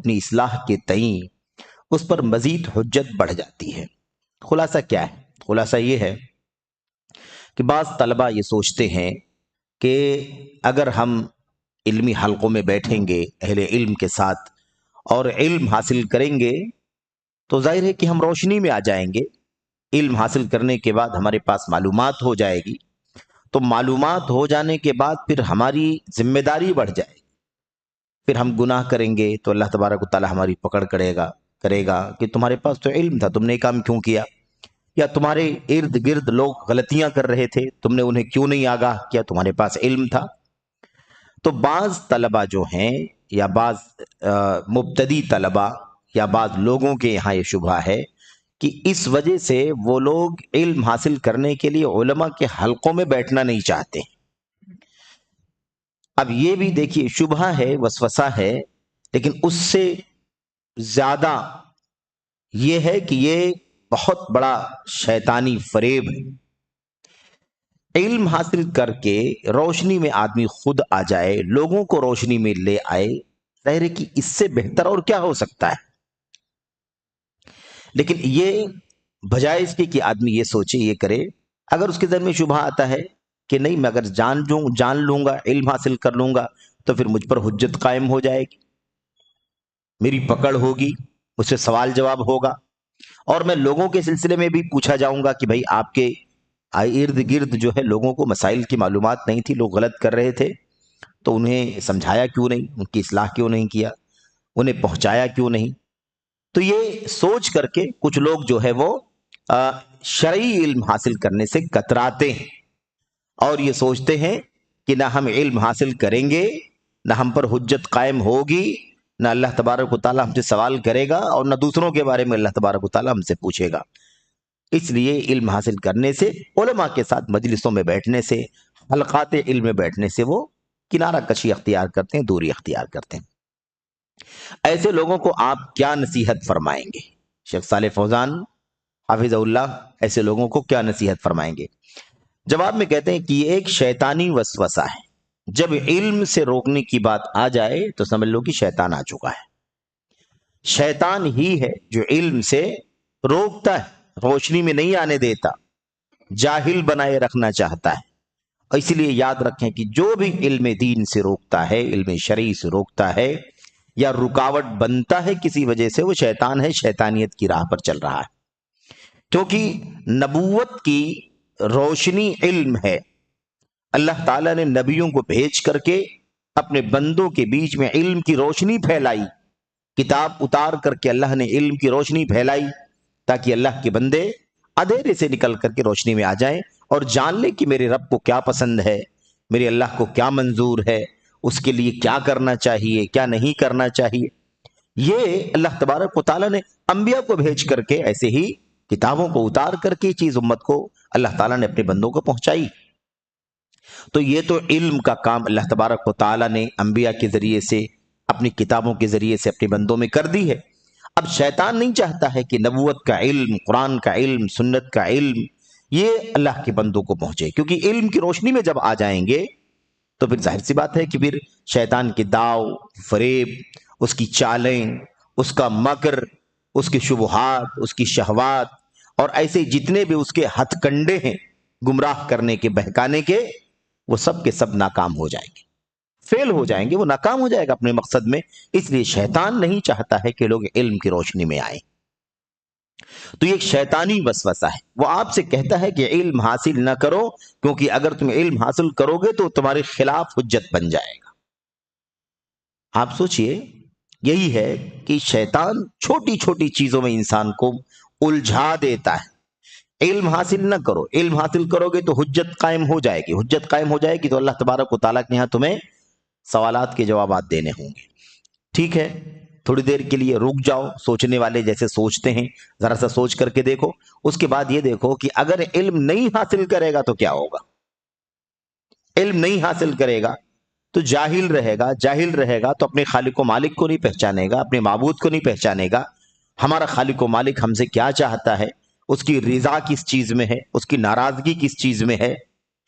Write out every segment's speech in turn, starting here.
اپنی اصلاح کے تئیں اس پر مزید حجت بڑھ جاتی ہے۔ خلاصہ کیا ہے؟ خلاصہ یہ ہے کہ بعض طلبہ یہ سوچتے ہیں کہ اگر ہم علمی حلقوں میں بیٹھیں گے اہل علم کے ساتھ اور علم حاصل کریں گے تو ظاہر ہے کہ ہم روشنی میں آ جائیں گے۔ علم حاصل کرنے کے بعد ہمارے پاس معلومات ہو جائے گی، تو معلومات ہو جانے کے بعد پھر ہماری ذمہ داری بڑھ جائے گی۔ پھر ہم گناہ کریں گے تو اللہ تبارک و تعالی ہماری پکڑ کرے گا کہ تمہارے پاس تو علم تھا، تم نے یہ کام کیوں کیا؟ یا تمہارے ارد گرد لوگ غلطیاں کر رہے تھے، تم نے انہیں کیوں نہیں آگاہ کیا؟ تمہارے پاس علم تھا۔ تو بعض طلبہ جو ہیں یا بعض مبتدی طلبہ یا بعض لوگوں کے یہاں یہ شبہ ہے کہ اس وجہ سے وہ لوگ علم حاصل کرنے کے لیے علماء کے حلقوں میں بیٹھنا نہیں چاہتے۔ اب یہ بھی دیکھیے شبہ ہے، وسوسہ ہے، لیکن اس سے زیادہ یہ ہے کہ یہ بہت بڑا شیطانی فریب ہے۔ علم حاصل کر کے روشنی میں آدمی خود آ جائے، لوگوں کو روشنی میں لے آئے، ظاہر ہے کہ اس سے بہتر اور کیا ہو سکتا ہے؟ لیکن یہ بجائے اس کے کہ آدمی یہ سوچے، یہ کرے، اگر اس کے ذہن میں شبہ آتا ہے کہ نہیں میں اگر جان لوں گا، علم حاصل کر لوں گا تو پھر مجھ پر حجت قائم ہو جائے گی، میری پکڑ ہوگی، مجھ سے سوال جواب ہوگا، اور میں لوگوں کے سلسلے میں بھی پوچھا جاؤں گا کہ بھائی آپ کے ارد گرد جو ہے لوگوں کو مسائل کی معلومات نہیں تھی، لوگ غلط کر رہے تھے، تو انہیں سمجھایا کیوں نہیں، ان کی اصلاح کیوں نہیں کیا، انہیں پہنچایا کیوں نہیں؟ تو یہ سوچ کر کے کچھ لوگ جو ہے وہ شرعی علم حاصل کرنے سے کتراتے ہیں اور یہ سوچتے ہیں کہ نہ ہم علم حاصل کریں گے، نہ ہم پر حجت قائم ہوگی، نہ اللہ تبارک و تعالیٰ ہم سے سوال کرے گا، اور نہ دوسروں کے بارے میں اللہ تبارک و تعالیٰ ہم سے پوچھے گا۔ اس لیے علم حاصل کرنے سے، علماء کے ساتھ مجلسوں میں بیٹھنے سے، حلقات علم میں بیٹھنے سے وہ کنارہ کشی اختیار کرتے ہیں، دوری اختیار کرتے ہیں۔ ایسے لوگوں کو آپ کیا نصیحت فرمائیں گے؟ شیخ صالح فوزان حافظ اللہ ایسے لوگوں کو کیا نصیحت فرمائیں گے؟ جواب میں کہتے ہیں کہ یہ ایک شیطانی وسوسہ ہے۔ جب علم سے روکنے کی بات آ جائے تو سمجھ لو کہ شیطان آ چکا ہے۔ شیطان ہی ہے جو علم سے روکتا ہے، روشنی میں نہیں آنے دیتا، جاہل بنائے رکھنا چاہتا ہے۔ اور اسی لیے یاد رکھیں کہ جو بھی علم دین سے روکتا ہے، علم شرعی سے روکتا ہے یا رکاوٹ بنتا ہے کسی وجہ سے، وہ شیطان ہے، شیطانیت کی راہ پر چل رہا ہے۔ کیونکہ نبوت کی روشنی علم ہے۔ اللہ تعالیٰ نے نبیوں کو بھیج کر کے اپنے بندوں کے بیچ میں علم کی روشنی پھیلائی، کتاب اتار کر کے اللہ نے علم کی روشنی پھیلائی تاکہ اللہ کے بندے اندھیرے سے نکل کر کے روشنی میں آ جائیں اور جان لیں کہ میرے رب کو کیا پسند ہے، میرے اللہ کو کیا منظور ہے، اس کے لیے کیا کرنا چاہیے، کیا نہیں کرنا چاہیے۔ یہ اللہ تبارک و تعالیٰ نے انبیاء کو بھیج کر کے، ایسے ہی کتابوں کو اتار کر کے چیز امت کو اللہ تعالیٰ نے اپنے بندوں کو پہنچائی۔ تو یہ تو علم کا کام اللہ تبارک و تعالیٰ نے انبیاء کے ذریعے سے، اپنی کتابوں کے ذریعے سے اپنے بندوں میں کر دی ہے۔ اب شیطان نہیں چاہتا ہے کہ نبوت کا علم، قرآن کا علم، سنت کا علم یہ اللہ کے بندوں کو پہنچے، کیونکہ علم کی روشنی میں جب آ جائیں گے تو پھر ظاہر سی بات ہے کہ پھر شیطان کی داؤ، فریب، اس کی چالیں، اس کا مکر، اس کے شبہات، اس کی شہوات اور ایسے جتنے بھی اس کے ہتھ کنڈے ہیں گمراہ کرنے کے، بہکانے کے، وہ سب کے سب ناکام ہو جائیں گے، فیل ہو جائیں گے، وہ ناکام ہو جائے گا اپنے مقصد میں۔ اس لیے شیطان نہیں چاہتا ہے کہ لوگ علم کی روشنی میں آئیں۔ تو یہ ایک شیطانی وسوسہ ہے۔ وہ آپ سے کہتا ہے کہ علم حاصل نہ کرو، کیونکہ اگر تم علم حاصل کرو گے تو تمہارے خلاف حجت بن جائے گا۔ آپ سوچئے، یہی ہے کہ شیطان چھوٹی چھوٹی چیزوں میں انسان کو الجھا دیتا ہے۔ علم حاصل نہ کرو، علم حاصل کرو گے تو حجت قائم ہو جائے گی، حجت قائم ہو جائے گی تو اللہ تبارک و تعالیٰ کے یہاں تمہیں سوالات کے جوابات دینے ہوں گے۔ ٹھیک ہے، تھوڑی دیر کے لیے رک جاؤ، سوچنے والے جیسے سوچتے ہیں ذرا سا سوچ کر کے دیکھو۔ اس کے بعد یہ دیکھو کہ اگر علم نہیں حاصل کرے گا تو کیا ہوگا۔ علم نہیں حاصل کرے گا تو جاہل رہے گا، جاہل رہے گا تو اپنے خالق و مالک کو نہیں پہچانے گا، اپنے معبود کو نہیں پہچانے گا۔ ہمارا خالق و مالک ہم سے کیا چاہتا ہے، اس کی رضا کس چیز میں ہے، اس کی ناراضگی کس چیز میں ہے،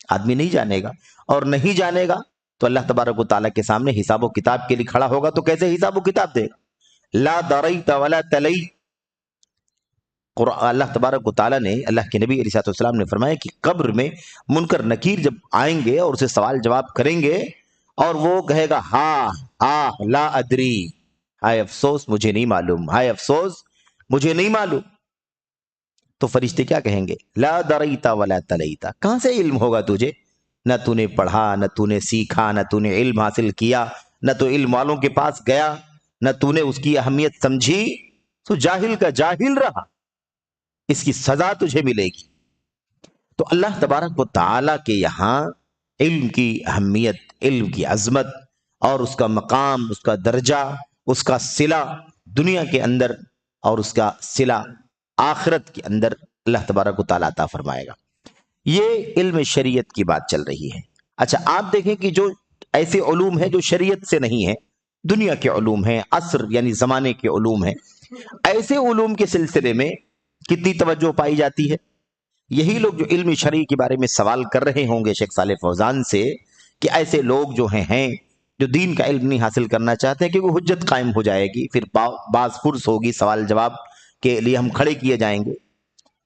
آدمی نہیں جانے گا۔ اور نہیں جانے گا تو اللہ تبارک و تعالیٰ کے سامنے حساب و کتاب کے لیے کھڑا ہوگا تو کیسے حساب و کتاب دے گا؟ لا دریت ولا تلیت. اللہ تبارک و تعالیٰ نے، اللہ کے نبی علیہ السلام نے فرمایا کہ قبر میں منکر نکیر جب آئیں گے اور اسے سوال جواب کریں گے اور وہ کہے گا لا ادری، ہائے افسوس مجھے نہیں معلوم، ہائے افسوس مجھے نہیں معلوم، تو فرشتے کیا کہیں گے؟ لا دریت ولا تلیت، کہاں سے علم ہوگا تجھے؟ نہ تو نے پڑھا، نہ تو نے سیکھا، نہ تو نے علم حاصل کیا، نہ تو علم والوں کے پاس گیا، نہ تو نے اس کی اہمیت سمجھی، تو جاہل کا جاہل رہا، اس کی سزا تجھے ملے گی. تو اللہ تبارک و تعالیٰ کے یہاں علم کی اہمیت، علم کی عظمت اور اس کا مقام، اس کا درجہ، اس کا صلہ دنیا کے اندر اور اس کا صلہ آخرت کے اندر اللہ تبارک و تعالیٰ عطا فرمائے گا. یہ علم شریعت کی بات چل رہی ہے. اچھا آپ دیکھیں کہ جو ایسے علوم ہیں جو شریعت سے نہیں ہیں، دنیا کے علوم ہیں، عصر یعنی زمانے کے علوم ہیں، ایسے علوم کے سلسلے میں کتنی توجہ پائی جاتی ہے؟ یہی لوگ جو علم شرعی کے بارے میں سوال کر رہے ہوں گے شیخ صالح فوزان سے کہ ایسے لوگ جو ہیں جو دین کا علم نہیں حاصل کرنا چاہتے کہ وہ حجت قائم ہو جائے گی، پھر باز پرس ہوگی، سوال جواب کے لیے ہم کھڑے کیے جائیں گے.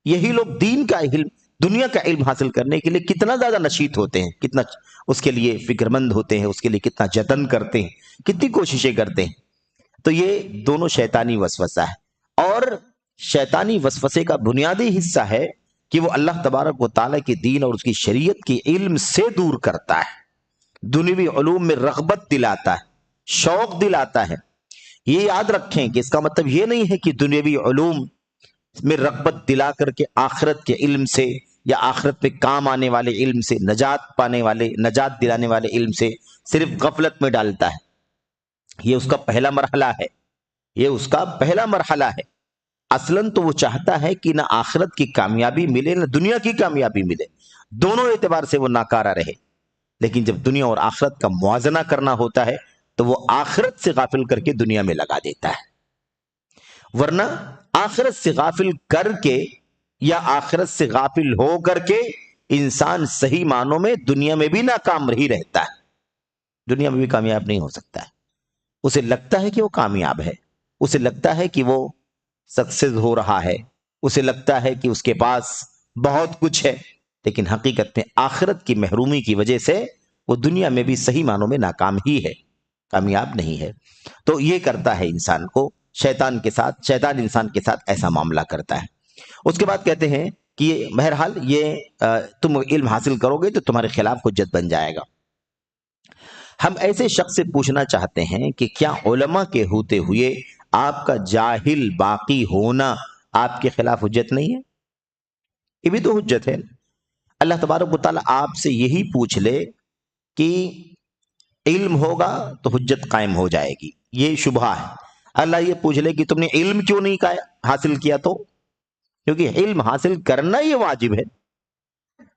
یہی لوگ دین کا علم، دنیا کا علم حاصل کرنے کے لیے کتنا زیادہ نشیط ہوتے ہیں، کتنا اس کے لیے فکر مند ہوتے ہیں، اس کے لیے کتنا جتن کرتے ہیں، کتنی کوششیں کرتے ہیں. تو یہ دونوں شیطانی وسوسہ ہے، اور شیطانی وسوسے کا بنیادی حصہ ہے کہ وہ اللہ تبارک و تعالیٰ کے دین اور اس کی شریعت کے علم سے دور کرتا ہے، دنیوی علوم میں رغبت دلاتا ہے، شوق دلاتا ہے. یہ یاد رکھیں کہ اس کا مطلب یہ نہیں ہے کہ دنیوی علوم میں رغبت دلا کر کے آخرت کے علم سے یا آخرت میں کام آنے والے علم سے، نجات دلانے والے علم سے صرف غفلت میں ڈالتا ہے. یہ اس کا پہلا مرحلہ ہے، یہ اس کا پہلا مرحلہ ہے. اصلاً تو وہ چاہتا ہے کہ نہ آخرت کی کامیابی ملے نہ دنیا کی کامیابی ملے، دونوں اعتبار سے وہ ناکارہ رہے. لیکن جب دنیا اور آخرت کا موازنہ کرنا ہوتا ہے تو وہ آخرت سے غافل کر کے دنیا میں لگا دیتا ہے. ورنہ آخرت سے غافل کر کے یا آخرت سے غافل ہو کر کے انسان صحیح معنوں میں دنیا میں بھی ناکام ہی رہتا ہے، دنیا میں بھی کامیاب نہیں ہو سکتا ہے. اسے لگتا ہے کہ وہ کامیاب ہے، اسے لگتا ہے کہ وہ سکسیس ہو رہا ہے، اسے لگتا ہے کہ اس کے پاس بہت کچھ ہے، لیکن حقیقت میں آخرت کی محرومی کی وجہ سے وہ دنیا میں بھی صحیح معنوں میں ناکام ہی ہے، کامیاب نہیں ہے. تو یہ کرتا ہے انسان کو، شیطان انسان کے ساتھ ایسا معاملہ کرتا ہے. اس کے بعد کہتے ہیں کہ بہرحال یہ تم علم حاصل کرو گے تو تمہارے خلاف حجت بن جائے گا. ہم ایسے شخص سے پوچھنا چاہتے ہیں کہ کیا علماء کے ہوتے ہوئے آپ کا جاہل باقی ہونا آپ کے خلاف حجت نہیں ہے؟ یہ بھی تو حجت ہے. اللہ تبارک و تعالیٰ آپ سے یہی پوچھ لے کہ علم ہوگا تو حجت قائم ہو جائے گی، یہ شبہ ہے. اللہ یہ پوچھ لے کہ تم نے علم کیوں نہیں حاصل کیا، تو کیونکہ علم حاصل کرنا یہ واجب ہے،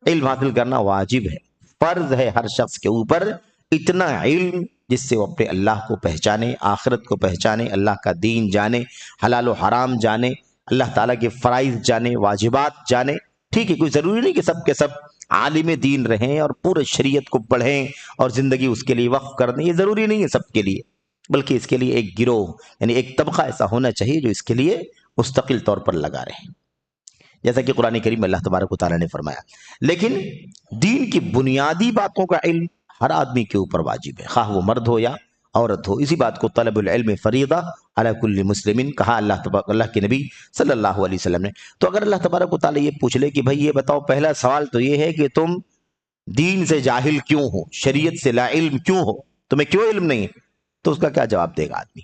علم حاصل کرنا واجب ہے، فرض ہے ہر شخص کے اوپر اتنا علم جس سے وہ اپنے اللہ کو پہچانے، آخرت کو پہچانے، اللہ کا دین جانے، حلال و حرام جانے، اللہ تعالیٰ کے فرائض جانے، واجبات جانے. ٹھیک ہے، کوئی ضروری نہیں کہ سب کے سب عالم دین رہیں اور پورے شریعت کو پڑھیں اور زندگی اس کے لیے وقف کر دیں، یہ ضروری نہیں ہے سب کے لیے، بلکہ اس کے لیے ایک گروہ یعنی ایک طبقہ ایسا ہونا چاہیے جو اس کے لیے مستقل طور پر لگا رہے، جیسا کہ قرآن کریم میں اللہ تبارک و تعالیٰ نے فرمایا. لیکن دین کی بنیادی باتوں کا علم ہر آدمی کے اوپر واجب ہے، خواہ وہ مرد ہو یا عورت ہو. اسی بات کو طلب العلم فریضہ علی کل مسلم کہا اللہ کے نبی صلی اللہ علیہ وسلم نے. تو اگر اللہ تبارک و تعالیٰ یہ پوچھ لے کہ بھائی یہ بتاؤ، پہلا سوال تو یہ ہے کہ تم دین سے جاہل کیوں ہو، شریعت سے لا علم کیوں ہو، تمہیں کیوں علم نہیں ہے؟ تو اس کا کیا جواب دے گا آدمی؟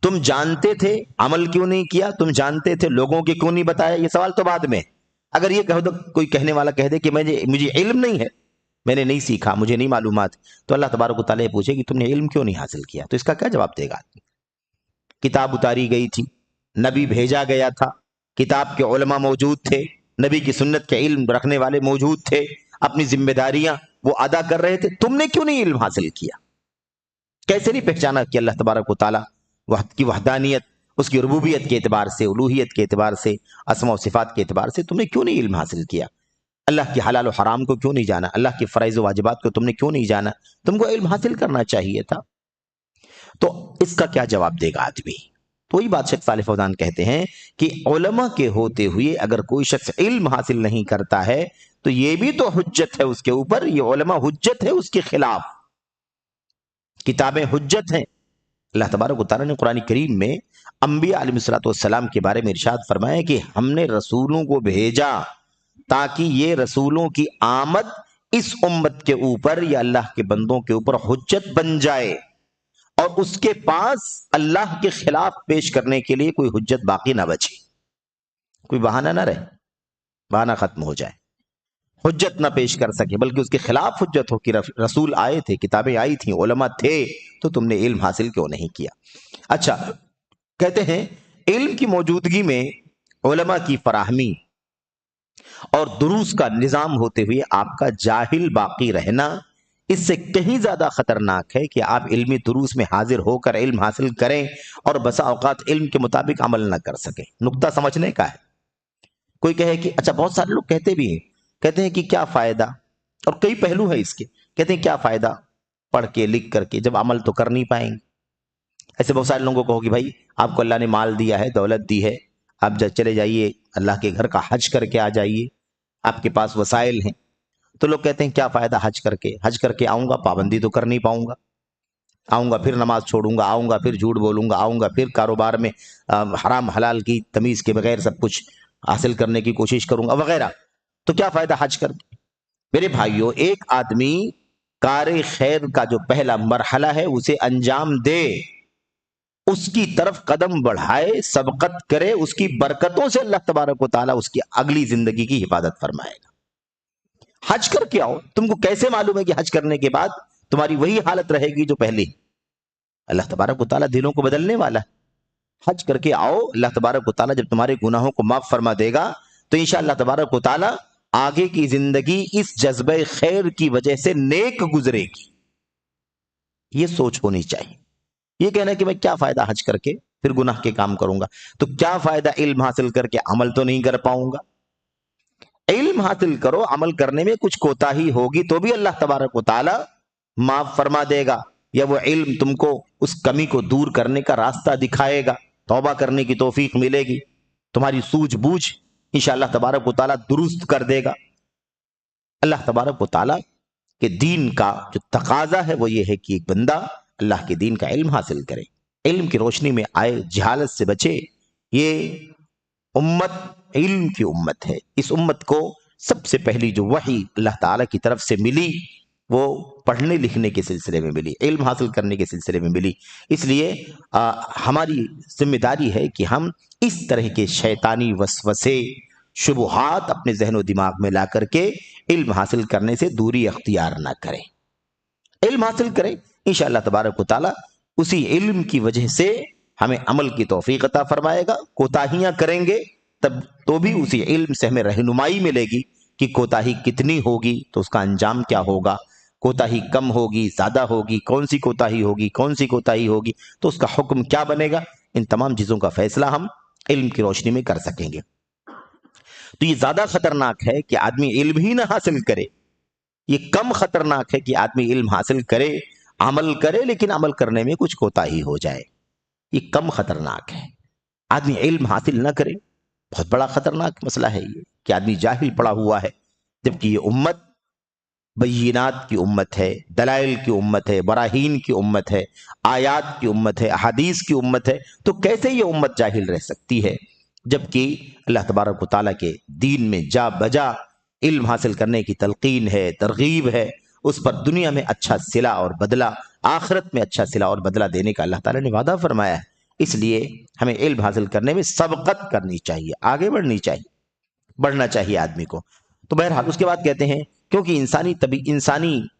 تم جانتے تھے، عمل کیوں نہیں کیا؟ تم جانتے تھے، لوگوں کے کیوں نہیں بتایا؟ یہ سوال تو بعد میں. اگر یہ کہو تو کوئی کہنے والا کہہ دے کہ مجھے علم نہیں ہے، میں نے نہیں سیکھا، مجھے نہیں معلومات، تو اللہ تبارک و تعالیٰ پوچھے کہ تم نے علم کیوں نہیں حاصل کیا؟ تو اس کا کیا جواب دے گا آدمی؟ کتاب اتاری گئی تھی، نبی بھیجا گیا تھا، کتاب کے علماء موجود تھے، نبی کی سنت کے علم رکھنے والے موجود تھے، اپنی ذمہ داریاں وہ ادا کر رہے تھے، تم نے کیوں نہیں علم حاصل کیا؟ کیسے نہیں پہچانا کہ اللہ تبارک و تعالیٰ کی وحدانیت، اس کی ربوبیت کے اعتبار سے، الوہیت کے اعتبار سے، اسماء و صفات کے اعتبار سے تم نے کیوں نہیں علم حاصل کیا؟ اللہ کے حلال و حرام کو کیوں نہیں جانا؟ اللہ کے فرائض و واجبات کو تم نے کیوں نہیں جانا؟ تم کو علم حاصل کرنا چاہیے تھا. تو اس کا کیا جواب دے گا آدمی؟ تو وہی بات شیخ صالح فوزان کہتے ہیں کہ علماء کے ہوتے ہوئے اگر کوئی شخص علم حاصل نہیں کرتا ہے تو یہ بھی تو حجت ہے اس کے اوپر، یہ علماء حجت ہے اس کے خلاف، کتابیں حجت ہیں۔ اللہ تبارک و تعالیٰ نے قرآن کریم میں انبیاء علیہ الصلوۃ والسلام کے بارے میں ارشاد فرمایا کہ ہم نے رسولوں کو بھیجا تاکہ یہ رسولوں کی آمد اس امت کے اوپر یا اللہ کے بندوں کے اوپر حجت بن جائے، اور اس کے پاس اللہ کے خلاف پیش کرنے کے لیے کوئی حجت باقی نہ بچے، کوئی بہانہ نہ رہے، بہانہ ختم ہو جائے، حجت نہ پیش کر سکے، بلکہ اس کے خلاف حجت ہو کہ رسول آئے تھے، کتابیں آئی تھیں، علماء تھے، تو تم نے علم حاصل کیوں نہیں کیا؟ اچھا، کہتے ہیں علم کی موجودگی میں علماء کی فراہمی اور دروس کا نظام ہوتے ہوئے آپ کا جاہل باقی رہنا اس سے کہیں زیادہ خطرناک ہے کہ آپ علمی دروس میں حاضر ہو کر علم حاصل کریں اور بسا اوقات علم کے مطابق عمل نہ کر سکیں۔ نقطہ سمجھنے کا ہے۔ کوئی کہے کہ اچھا، بہت سارے لوگ کہتے بھی ہیں، کہتے ہیں کہ کیا فائدہ، اور کئی پہلو ہے اس کے، کہتے ہیں کیا فائدہ پڑھ کے لکھ کر کے جب عمل تو کر نہیں پائیں گے۔ ایسے بہت سارے لوگوں کو کہو کہ بھائی آپ کو اللہ نے مال دیا ہے، دولت دی ہے، آپ چلے جائیے اللہ کے گھر کا حج کر کے آ جائیے، آپ کے پاس وسائل ہیں۔ تو لوگ کہتے ہیں کیا فائدہ حج کر کے آؤں گا، پابندی تو کر نہیں پاؤں گا، آؤں گا پھر نماز چھوڑوں گا، آؤں گا پھر جھوٹ بولوں گا، آؤں گا پھر کاروبار میں حرام حلال کی تمیز کے بغیر سب کچھ حاصل کرنے کی کوشش کروں گا وغیرہ، تو کیا فائدہ حج کر کے؟ میرے بھائیوں، ایک آدمی کار خیر کا جو پہلا مرحلہ ہے اسے انجام دے، اس کی طرف قدم بڑھائے، سبقت کرے، اس کی برکتوں سے اللہ تبارک و تعالیٰ اس کی اگلی زندگی کی حفاظت فرمائے گا۔ حج کر کے آؤ، تم کو کیسے معلوم ہے کہ حج کرنے کے بعد تمہاری وہی حالت رہے گی جو پہلی؟ اللہ تبارک و تعالیٰ دلوں کو بدلنے والا ہے۔ حج کر کے آؤ، اللہ تبارک و تعالیٰ جب تمہارے گناہوں کو معاف فرما دے گا تو انشاءاللہ تبارک و تعالیٰ آگے کی زندگی اس جذبہ خیر کی وجہ سے نیک گزرے گی۔ یہ سوچ ہونی چاہیے۔ یہ کہنا کہ میں کیا فائدہ حج کر کے پھر گناہ کے کام کروں گا، تو کیا فائدہ علم حاصل کر کے عمل تو نہیں کر پاؤں گا؟ علم حاصل کرو، عمل کرنے میں کچھ کوتاہی ہوگی تو بھی اللہ تبارک و تعالیٰ معاف فرما دے گا، یا وہ علم تم کو اس کمی کو دور کرنے کا راستہ دکھائے گا، توبہ کرنے کی توفیق ملے گی، تمہاری سوجھ بوجھ انشاءاللہ تبارک و تعالیٰ درست کر دے گا۔ اللہ تبارک و تعالیٰ کہ دین کا جو تقاضا ہے وہ یہ ہے کہ ایک بندہ اللہ کے دین کا علم حاصل کرے، علم کی روشنی میں آئے، جہالت سے بچے۔ یہ امت علم کی امت ہے۔ اس امت کو سب سے پہلی جو وحی اللہ تعالیٰ کی طرف سے ملی وہ پڑھنے لکھنے کے سلسلے میں ملی، علم حاصل کرنے کے سلسلے میں ملی۔ اس لیے ہماری ذمہ داری ہے کہ ہم اس طرح کے شیطانی وسوسے، شبہات اپنے ذہن و دماغ میں لا کر کے علم حاصل کرنے سے دوری اختیار نہ کریں، علم حاصل کریں۔ انشاءاللہ تبارک و تعالیٰ اسی علم کی وجہ سے ہمیں عمل کی توفیق عطا فرمائے گا۔ کوتاہیاں کریں گے تب تو بھی اسی علم سے ہمیں رہنمائی ملے گی کہ کوتاہی کتنی ہوگی تو اس کا انجام کیا ہوگا، کوتاہی کم ہوگی، زیادہ ہوگی، کون سی کوتاہی ہوگی، کون سی کوتاہی ہوگی، تو اس کا حکم کیا بنے گا۔ ان تمام چیزوں کا فیصلہ ہم علم کی روشنی میں کر سکیں گے۔ تو یہ زیادہ خطرناک ہے کہ آدمی علم ہی نہ حاصل کرے، یہ کم خطرناک ہے کہ آدمی علم حاصل کرے، عمل کرے، لیکن عمل کرنے میں کچھ کوتاہی ہو جائے، یہ کم خطرناک ہے۔ آدمی علم حاصل نہ کرے، بہت بڑا خطرناک مسئلہ ہے یہ کہ آدمی جاہل پڑا ہوا ہے، جبکہ یہ امت بینات کی امت ہے، دلائل کی امت ہے، براہین کی امت ہے، آیات کی امت ہے، احادیث کی امت ہے۔ تو کیسے یہ امت جاہل رہ سکتی ہے جبکہ اللہ تبارک و تعالیٰ کے دین میں جا بجا علم حاصل کرنے کی تلقین ہے، ترغیب ہے، اس پر دنیا میں اچھا صلہ اور بدلہ، آخرت میں اچھا صلہ اور بدلہ دینے کا اللہ تعالیٰ نے وعدہ فرمایا ہے۔ اس لیے ہمیں علم حاصل کرنے میں سبقت کرنی چاہیے، آگے بڑھنی چاہیے، بڑھنا چاہیے آدمی کو۔ تو بہرحال اس کے بعد کہتے ہیں کیونکہ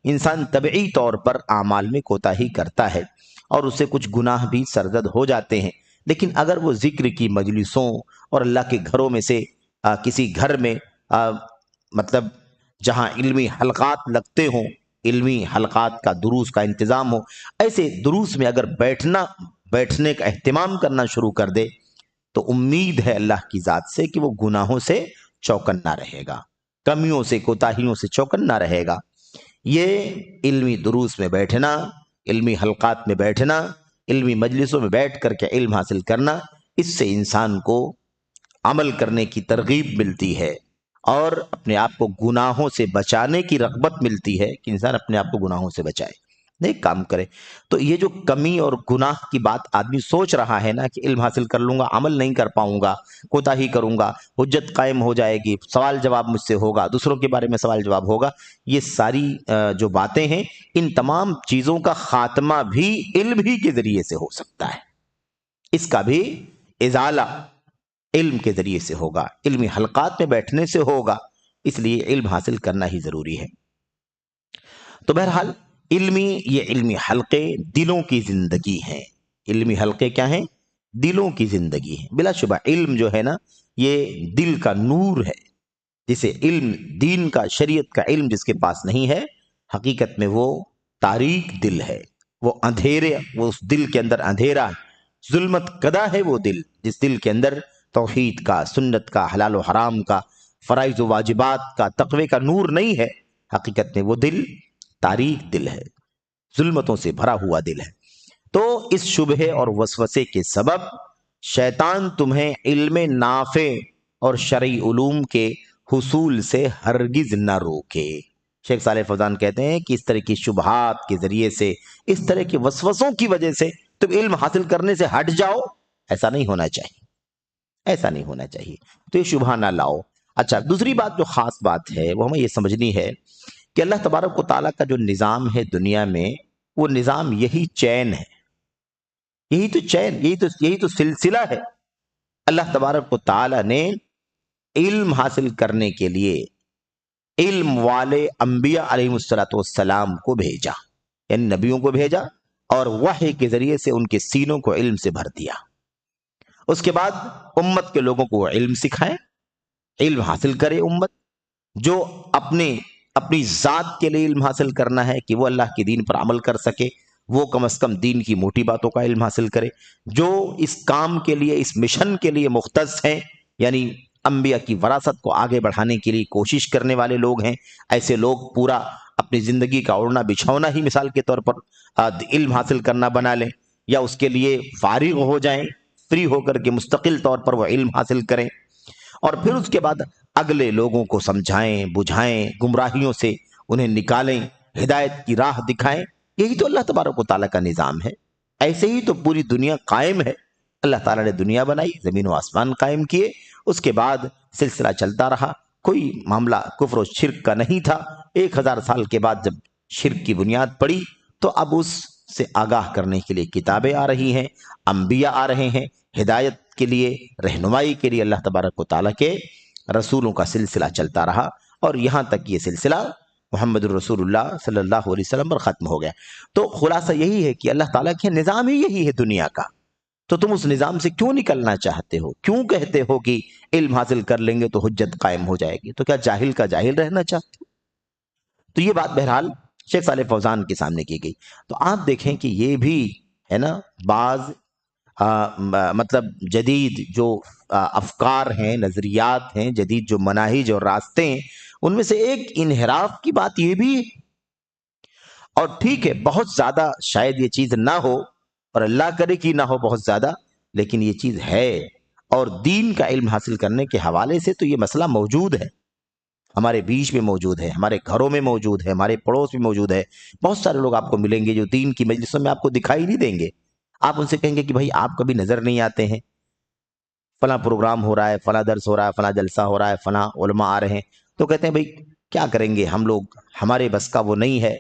انسان طبعی طور پر اعمال میں کوتاہی کرتا ہے اور اس سے کچھ گناہ بھی سرزد ہو جاتے ہیں، لیکن اگر وہ ذکر کی مجلسوں اور اللہ کے گھروں میں سے کسی گھر میں مطلب جہاں علمی حلقات لگتے ہوں، علمی حلقات کا دروس کا انتظام ہو، ایسے دروس میں اگر بیٹھنے کا اہتمام کرنا شروع کر دے تو امید ہے اللہ کی ذات سے کہ وہ گناہوں سے چوکنا رہے گا، کمیوں سے، کوتاہیوں سے چوکنا رہے گا۔ یہ علمی دروس میں بیٹھنا، علمی حلقات میں بیٹھنا، علمی مجلسوں میں بیٹھ کر کے علم حاصل کرنا، اس سے انسان کو عمل کرنے کی ترغیب ملتی ہے اور اپنے آپ کو گناہوں سے بچانے کی رغبت ملتی ہے کہ انسان اپنے آپ کو گناہوں سے بچائے، نیک کام کرے۔ تو یہ جو کمی اور گناہ کی بات آدمی سوچ رہا ہے نا کہ علم حاصل کر لوں گا، عمل نہیں کر پاؤں گا، کوتاہی کروں گا، حجت قائم ہو جائے گی، سوال جواب مجھ سے ہوگا، دوسروں کے بارے میں سوال جواب ہوگا، یہ ساری جو باتیں ہیں، ان تمام چیزوں کا خاتمہ بھی علم ہی کے ذریعے سے ہو سکتا ہے، اس کا بھی ازالہ علم کے ذریعے سے ہوگا، علمی حلقات میں بیٹھنے سے ہوگا، اس لیے علم حاصل کرنا ہی ضروری ہے۔ تو بہرحال یہ علمی حلقے دلوں کی زندگی ہیں۔ علمی حلقے کیا ہیں؟ دلوں کی زندگی ہے۔ بلا شبہ علم جو ہے نا، یہ دل کا نور ہے۔ جسے علم دین کا، شریعت کا علم جس کے پاس نہیں ہے، حقیقت میں وہ تاریک دل ہے، وہ اندھیرے، وہ اس دل کے اندر اندھیرا ہے، ظلمت کدا ہے وہ دل، جس دل کے اندر توحید کا، سنت کا، حلال و حرام کا، فرائض و واجبات کا، تقوی کا نور نہیں ہے، حقیقت میں وہ دل تاریک دل ہے، ظلمتوں سے بھرا ہوا دل ہے۔ تو اس شبہے اور وسوسے کے سبب شیطان تمہیں علم نافع اور شرعی علوم کے حصول سے ہرگز نہ روکے۔ شیخ صالح فوزان کہتے ہیں کہ اس طرح کی شبہات کے ذریعے سے، اس طرح کے وسوسوں کی وجہ سے تم علم حاصل کرنے سے ہٹ جاؤ، ایسا نہیں ہونا چاہیے، ایسا نہیں ہونا چاہیے، تو یہ شبہ نہ لاؤ۔ اچھا، دوسری بات جو خاص بات ہے وہ ہمیں یہ سمجھنی ہے کہ اللہ تبارک و تعالیٰ کا جو نظام ہے دنیا میں، وہ نظام یہی چین ہے، یہی تو چین، یہی تو سلسلہ ہے۔ اللہ تبارک و تعالیٰ نے علم حاصل کرنے کے لیے علم والے انبیاء علیہ السلام کو بھیجا، یعنی نبیوں کو بھیجا، اور وحی کے ذریعے سے ان کے سینوں کو علم سے بھر دیا۔ اس کے بعد امت کے لوگوں کو علم سکھائیں، علم حاصل کرے امت، جو اپنی ذات کے لیے علم حاصل کرنا ہے کہ وہ اللہ کے دین پر عمل کر سکے، وہ کم از کم دین کی موٹی باتوں کا علم حاصل کرے۔ جو اس کام کے لیے، اس مشن کے لیے مختص ہیں، یعنی انبیاء کی وراثت کو آگے بڑھانے کے لیے کوشش کرنے والے لوگ ہیں، ایسے لوگ پورا اپنی زندگی کا اوڑھنا بچھونا ہی مثال کے طور پر علم حاصل کرنا بنا لیں، یا اس کے لیے فارغ ہو جائیں، فری ہو کر کے مستقل طور پر وہ علم حاصل کریں، اور پھر اس کے بعد اگلے لوگوں کو سمجھائیں، بجھائیں، گمراہیوں سے انہیں نکالیں، ہدایت کی راہ دکھائیں۔ یہی تو اللہ تبارک و تعالیٰ کا نظام ہے۔ ایسے ہی تو پوری دنیا قائم ہے۔ اللہ تعالیٰ نے دنیا بنائی، زمین و آسمان قائم کیے، اس کے بعد سلسلہ چلتا رہا، کوئی معاملہ کفر و شرک کا نہیں تھا۔ 1000 سال کے بعد جب شرک کی بنیاد پڑی تو اب اس سے آگاہ کرنے کے لیے کتابیں آ رہی ہیں، انبیاء آ رہے ہیں، ہدایت کے لیے، رہنمائی کے لیے اللہ تبارک و تعالیٰ کے رسولوں کا سلسلہ چلتا رہا، اور یہاں تک یہ سلسلہ محمد الرسول اللہ صلی اللہ علیہ وسلم پر ختم ہو گیا۔ تو خلاصہ یہی ہے کہ اللہ تعالیٰ کے نظام ہی یہی ہے دنیا کا، تو تم اس نظام سے کیوں نکلنا چاہتے ہو؟ کیوں کہتے ہو کہ علم حاصل کر لیں گے تو حجت قائم ہو جائے گی؟ تو کیا جاہل کا جاہل رہنا چاہتے ہو؟ تو یہ بات بہرحال شیخ صالح فوزان کے سامنے کی گئی۔ تو آپ دیکھیں کہ یہ بھی ہے نا، بعض مطلب جدید جو افکار ہیں، نظریات ہیں، جدید جو مناہج اور راستے ہیں، ان میں سے ایک انحراف کی بات یہ بھی ہے۔ اور ٹھیک ہے، بہت زیادہ شاید یہ چیز نہ ہو، اور اللہ کرے کہ نہ ہو بہت زیادہ، لیکن یہ چیز ہے، اور دین کا علم حاصل کرنے کے حوالے سے تو یہ مسئلہ موجود ہے، ہمارے بیچ میں موجود ہے، ہمارے گھروں میں موجود ہے، ہمارے پڑوس میں موجود ہے۔ بہت سارے لوگ آپ کو ملیں گے جو دین کی مجلسوں میں آپ کو دکھائی نہیں دیں گے۔ آپ ان سے کہیں گے کہ بھائی آپ کبھی نظر نہیں آتے ہیں، فلاں پروگرام ہو رہا ہے، فلاں درس ہو رہا ہے، فلاں جلسہ ہو رہا ہے، فلاں علماء آ رہے ہیں، تو کہتے ہیں بھائی کیا کریں گے ہم لوگ، ہمارے بس کا وہ نہیں ہے،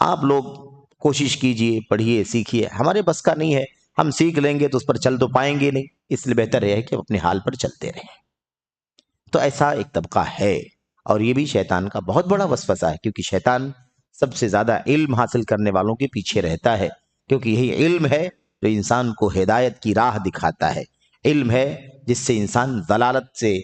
آپ لوگ کوشش کیجئے، پڑھیے، سیکھیے، ہمارے بس کا نہیں ہے، ہم سیکھ لیں گے تو اس پر چل تو پائیں گے نہیں، اس لیے بہتر ہے کہ اپنے حال پر چلتے رہیں۔ تو ایسا ایک طبقہ ہے، اور یہ بھی شیطان کا بہت بڑا وسوسہ ہے، کیونکہ شیطان سب سے زیادہ علم حاصل کرنے والوں کے پیچھے رہتا ہے، کیونکہ یہی علم ہے جو انسان کو ہدایت کی راہ دکھاتا ہے، علم ہے جس سے انسان ضلالت سے،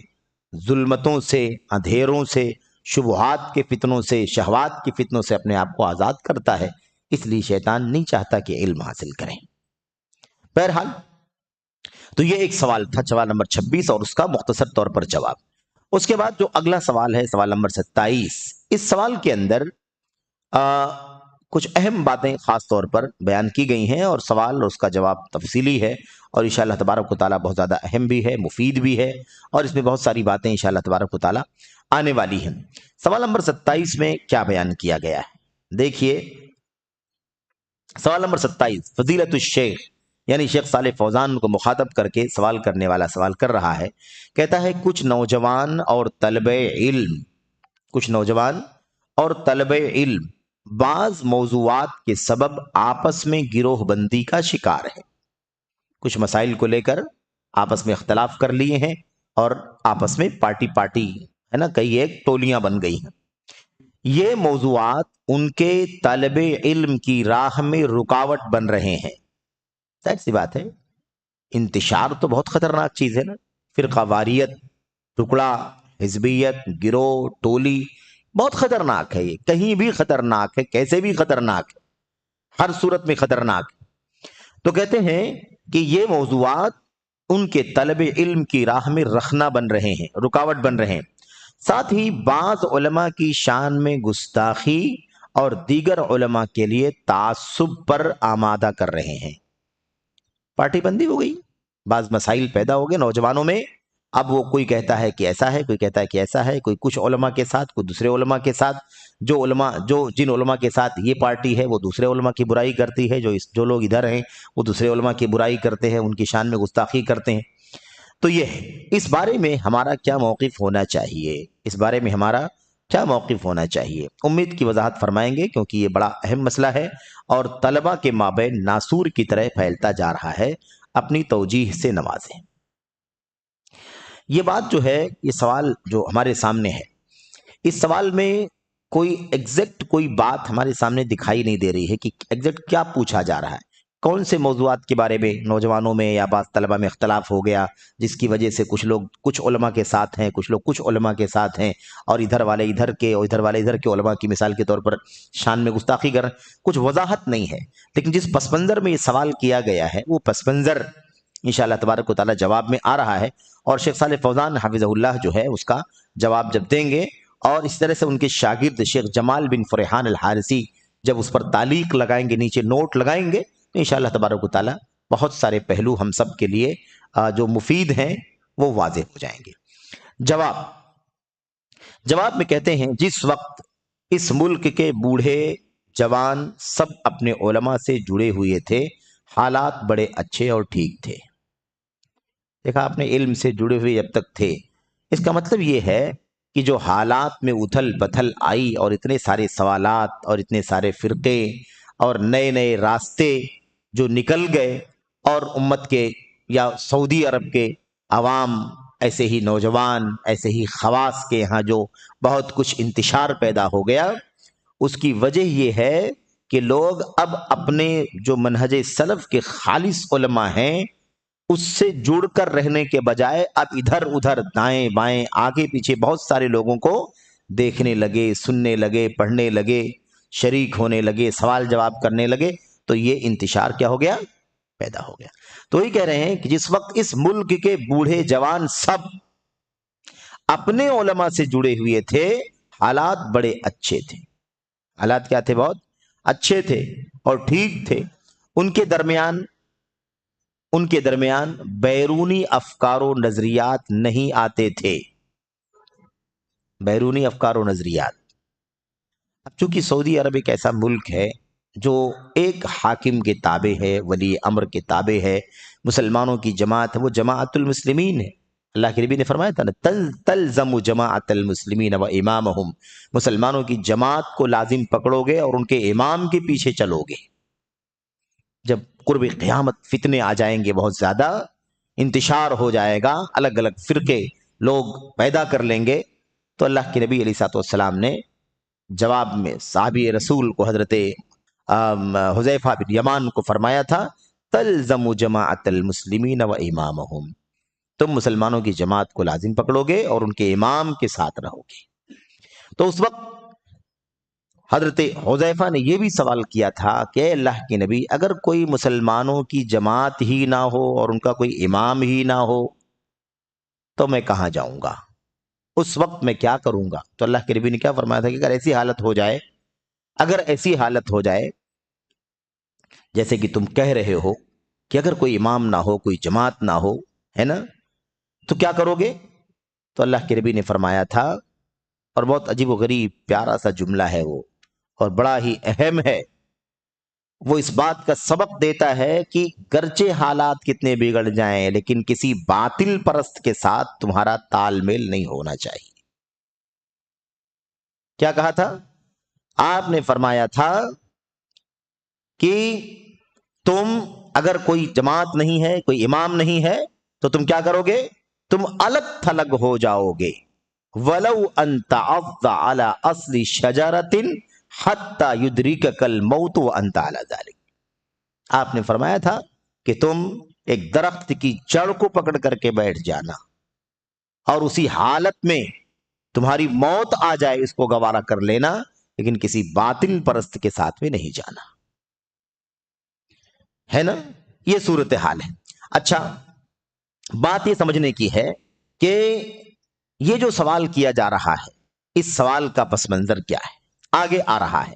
ظلمتوں سے، اندھیروں سے، شبہات کے فتنوں سے، شہوات کے فتنوں سے اپنے آپ کو آزاد کرتا ہے۔ اس لیے شیطان نہیں چاہتا کہ علم حاصل کریں۔ بہرحال تو یہ ایک سوال تھا، سوال نمبر 26، اور اس کا مختصر طور پر جواب۔ اس کے بعد جو اگلا سوال ہے، سوال نمبر 27، اس سوال کے اندر کچھ اہم باتیں خاص طور پر بیان کی گئی ہیں، اور سوال اور اس کا جواب تفصیلی ہے، اور انشاءاللہ تبارک و تعالیٰ بہت زیادہ اہم بھی ہے، مفید بھی ہے، اور اس میں بہت ساری باتیں انشاءاللہ تبارک و تعالیٰ آنے والی ہیں۔ سوال نمبر 27 میں کیا بیان کیا گیا ہے، دیکھیے سوال نمبر 27، فضیلت الشیخ یعنی شیخ صالح فوزان کو مخاطب کر کے سوال کرنے والا سوال کر رہا ہے، کہتا ہے کچھ نوجوان اور طلبہ علم بعض موضوعات کے سبب آپس میں گروہ بندی کا شکار ہے، کچھ مسائل کو لے کر آپس میں اختلاف کر لیے ہیں اور آپس میں پارٹی ہے نا، کئی ایک ٹولیاں بن گئی ہیں۔ یہ موضوعات ان کے طالب علم کی راہ میں رکاوٹ بن رہے ہیں۔ ظاہر سی بات ہے، انتشار تو بہت خطرناک چیز ہے نا، فرقہ واریت، ٹکڑا، حزبیت، گروہ، ٹولی، بہت خطرناک ہے، یہ کہیں بھی خطرناک ہے، کیسے بھی خطرناک ہے، ہر صورت میں خطرناک ہے۔ تو کہتے ہیں کہ یہ موضوعات ان کے طلب علم کی راہ میں رخنہ بن رہے ہیں، رکاوٹ بن رہے ہیں، ساتھ ہی بعض علماء کی شان میں گستاخی اور دیگر علماء کے لیے تعصب پر آمادہ کر رہے ہیں۔ پارٹی بندی ہو گئی، بعض مسائل پیدا ہو گئے نوجوانوں میں، اب وہ کوئی کہتا ہے کہ ایسا ہے، کوئی کہتا ہے کہ ایسا ہے، کوئی کچھ علماء کے ساتھ، کوئی دوسرے علماء کے ساتھ، جن علماء کے ساتھ یہ پارٹی ہے وہ دوسرے علماء کی برائی کرتی ہے، جو لوگ ادھر ہیں وہ دوسرے علماء کی برائی کرتے ہیں، ان کی شان میں گستاخی کرتے ہیں۔ تو یہ ہے، اس بارے میں ہمارا کیا موقف ہونا چاہیے، اس بارے میں ہمارا کیا موقف ہونا چاہیے، امید کی وضاحت فرمائیں گے، کیونکہ یہ بڑا اہم مسئلہ ہے اور طلبہ کے مابین ناسور کی طرح پھیلتا جا رہا ہے، اپنی توجیہ سے نوازیں۔ یہ بات جو ہے، یہ سوال جو ہمارے سامنے ہے، اس سوال میں کوئی ایگزیکٹ کوئی بات ہمارے سامنے دکھائی نہیں دے رہی ہے کہ ایگزیکٹ کیا پوچھا جا رہا ہے، کون سے موضوعات کے بارے میں نوجوانوں میں یا بعض طلبہ میں اختلاف ہو گیا، جس کی وجہ سے کچھ لوگ کچھ علماء کے ساتھ ہیں، کچھ لوگ کچھ علماء کے ساتھ ہیں، اور ادھر والے ادھر کے اور ادھر والے ادھر کے علماء کی مثال کے طور پر شان میں گستاخی کر رہے ہیں۔ کچھ وضاحت نہیں ہے، لیکن جس پس منظر میں یہ سوال کیا گیا ہے وہ پس منظر انشاءاللہ تبارک و تعالی جواب میں آ رہا ہے، اور شیخ صالح فوزان حفظہ اللہ جو ہے اس کا جواب جب دیں گے، اور اس طرح سے ان کے شاگرد شیخ جمال بن فرحان الحارثی جب اس پر تعلیق لگائیں گے، نیچے نوٹ لگائیں گے، تو انشاءاللہ تبارک و تعالی بہت سارے پہلو ہم سب کے لیے جو مفید ہیں وہ واضح ہو جائیں گے۔ جواب میں کہتے ہیں، جس وقت اس ملک کے بوڑھے جوان سب اپنے علماء سے جڑے ہوئے تھے، حالات بڑے اچھے اور ٹھیک تھے۔ دیکھا آپ نے، علم سے جڑے ہوئے جب تک تھے، اس کا مطلب یہ ہے کہ جو حالات میں اتھل پتھل آئی اور اتنے سارے سوالات اور اتنے سارے فرقے اور نئے نئے راستے جو نکل گئے، اور امت کے یا سعودی عرب کے عوام، ایسے ہی نوجوان، ایسے ہی خواص کے یہاں جو بہت کچھ انتشار پیدا ہو گیا، اس کی وجہ یہ ہے کہ لوگ اب اپنے جو منہج سلف کے خالص علماء ہیں اس سے جڑ کر رہنے کے بجائے اب ادھر ادھر دائیں بائیں آگے پیچھے بہت سارے لوگوں کو دیکھنے لگے، سننے لگے، پڑھنے لگے، شریک ہونے لگے، سوال جواب کرنے لگے، تو یہ انتشار کیا ہو گیا؟ پیدا ہو گیا۔ تو یہ کہہ رہے ہیں کہ جس وقت اس ملک کے بوڑھے جوان سب اپنے علماء سے جڑے ہوئے تھے، حالات بڑے اچھے تھے۔ حالات کیا تھے؟ بہت اچھے تھے اور ٹھیک تھے۔ ان کے درمیان بیرونی افکار و نظریات نہیں آتے تھے۔ بیرونی افکار و نظریات، اب چونکہ سعودی عرب ایک ایسا ملک ہے جو ایک حاکم کے تابع ہے، ولی امر کے تابع ہے، مسلمانوں کی جماعت ہے، وہ جماعت المسلمین ہے۔ اللہ کے نبی نے فرمایا تھا نا، تلزم جماعت المسلمین و امامہم، مسلمانوں کی جماعت کو لازم پکڑو گے اور ان کے امام کے پیچھے چلو گے۔ جب قرب قیامت فتنے آ جائیں گے، بہت زیادہ انتشار ہو جائے گا، الگ الگ فرقے لوگ پیدا کر لیں گے، تو اللہ کے نبی علیہ الصلوۃ والسلام نے جواب میں صحابی رسول کو حضرت حذیفہ بن یمان کو فرمایا تھا، تلزم جماعت المسلمین و امامہم، تم مسلمانوں کی جماعت کو لازم پکڑو گے اور ان کے امام کے ساتھ رہو گے۔ تو اس وقت حضرت حذیفہ نے یہ بھی سوال کیا تھا کہ اے اللہ کے نبی، اگر کوئی مسلمانوں کی جماعت ہی نہ ہو اور ان کا کوئی امام ہی نہ ہو تو میں کہاں جاؤں گا؟ اس وقت میں کیا کروں گا؟ تو اللہ کے نبی نے کیا فرمایا تھا کہ اگر ایسی حالت ہو جائے اگر ایسی حالت ہو جائے جیسے کہ تم کہہ رہے ہو کہ اگر کوئی امام نہ ہو، کوئی جماعت نہ ہو، ہے نا، تو کیا کرو گے؟ تو اللہ کے نبی نے فرمایا تھا، اور بہت عجیب و غریب پیارا سا جملہ ہے وہ، اور بڑا ہی اہم ہے، وہ اس بات کا سبق دیتا ہے کہ گرچہ حالات کتنے بگڑ جائیں لیکن کسی باطل پرست کے ساتھ تمہارا تال میل نہیں ہونا چاہیے۔ کیا کہا تھا؟ آپ نے فرمایا تھا کہ تم اگر کوئی جماعت نہیں ہے، کوئی امام نہیں ہے، تو تم کیا کرو گے؟ تم الگ تھلگ ہو جاؤ گے۔ وَلَوْ أَن تَعَضَّ عَلَى أَصْلِ شَجَرَةٍ حَتَّى يُدْرِكَكَ الْمَوْتُ وَأَنْتَ عَلَى ذَلِكَ۔ آپ نے فرمایا تھا کہ تم ایک درخت کی جڑ کو پکڑ کر کے بیٹھ جانا، اور اسی حالت میں تمہاری موت آ جائے اس کو گوارا کر لینا، لیکن کسی باطل پرست کے ساتھ میں نہیں جانا، ہے نا؟ یہ صورتحال ہے۔ اچھا، بات یہ سمجھنے کی ہے کہ یہ جو سوال کیا جا رہا ہے، اس سوال کا پس منظر کیا ہے؟ آگے آ رہا ہے۔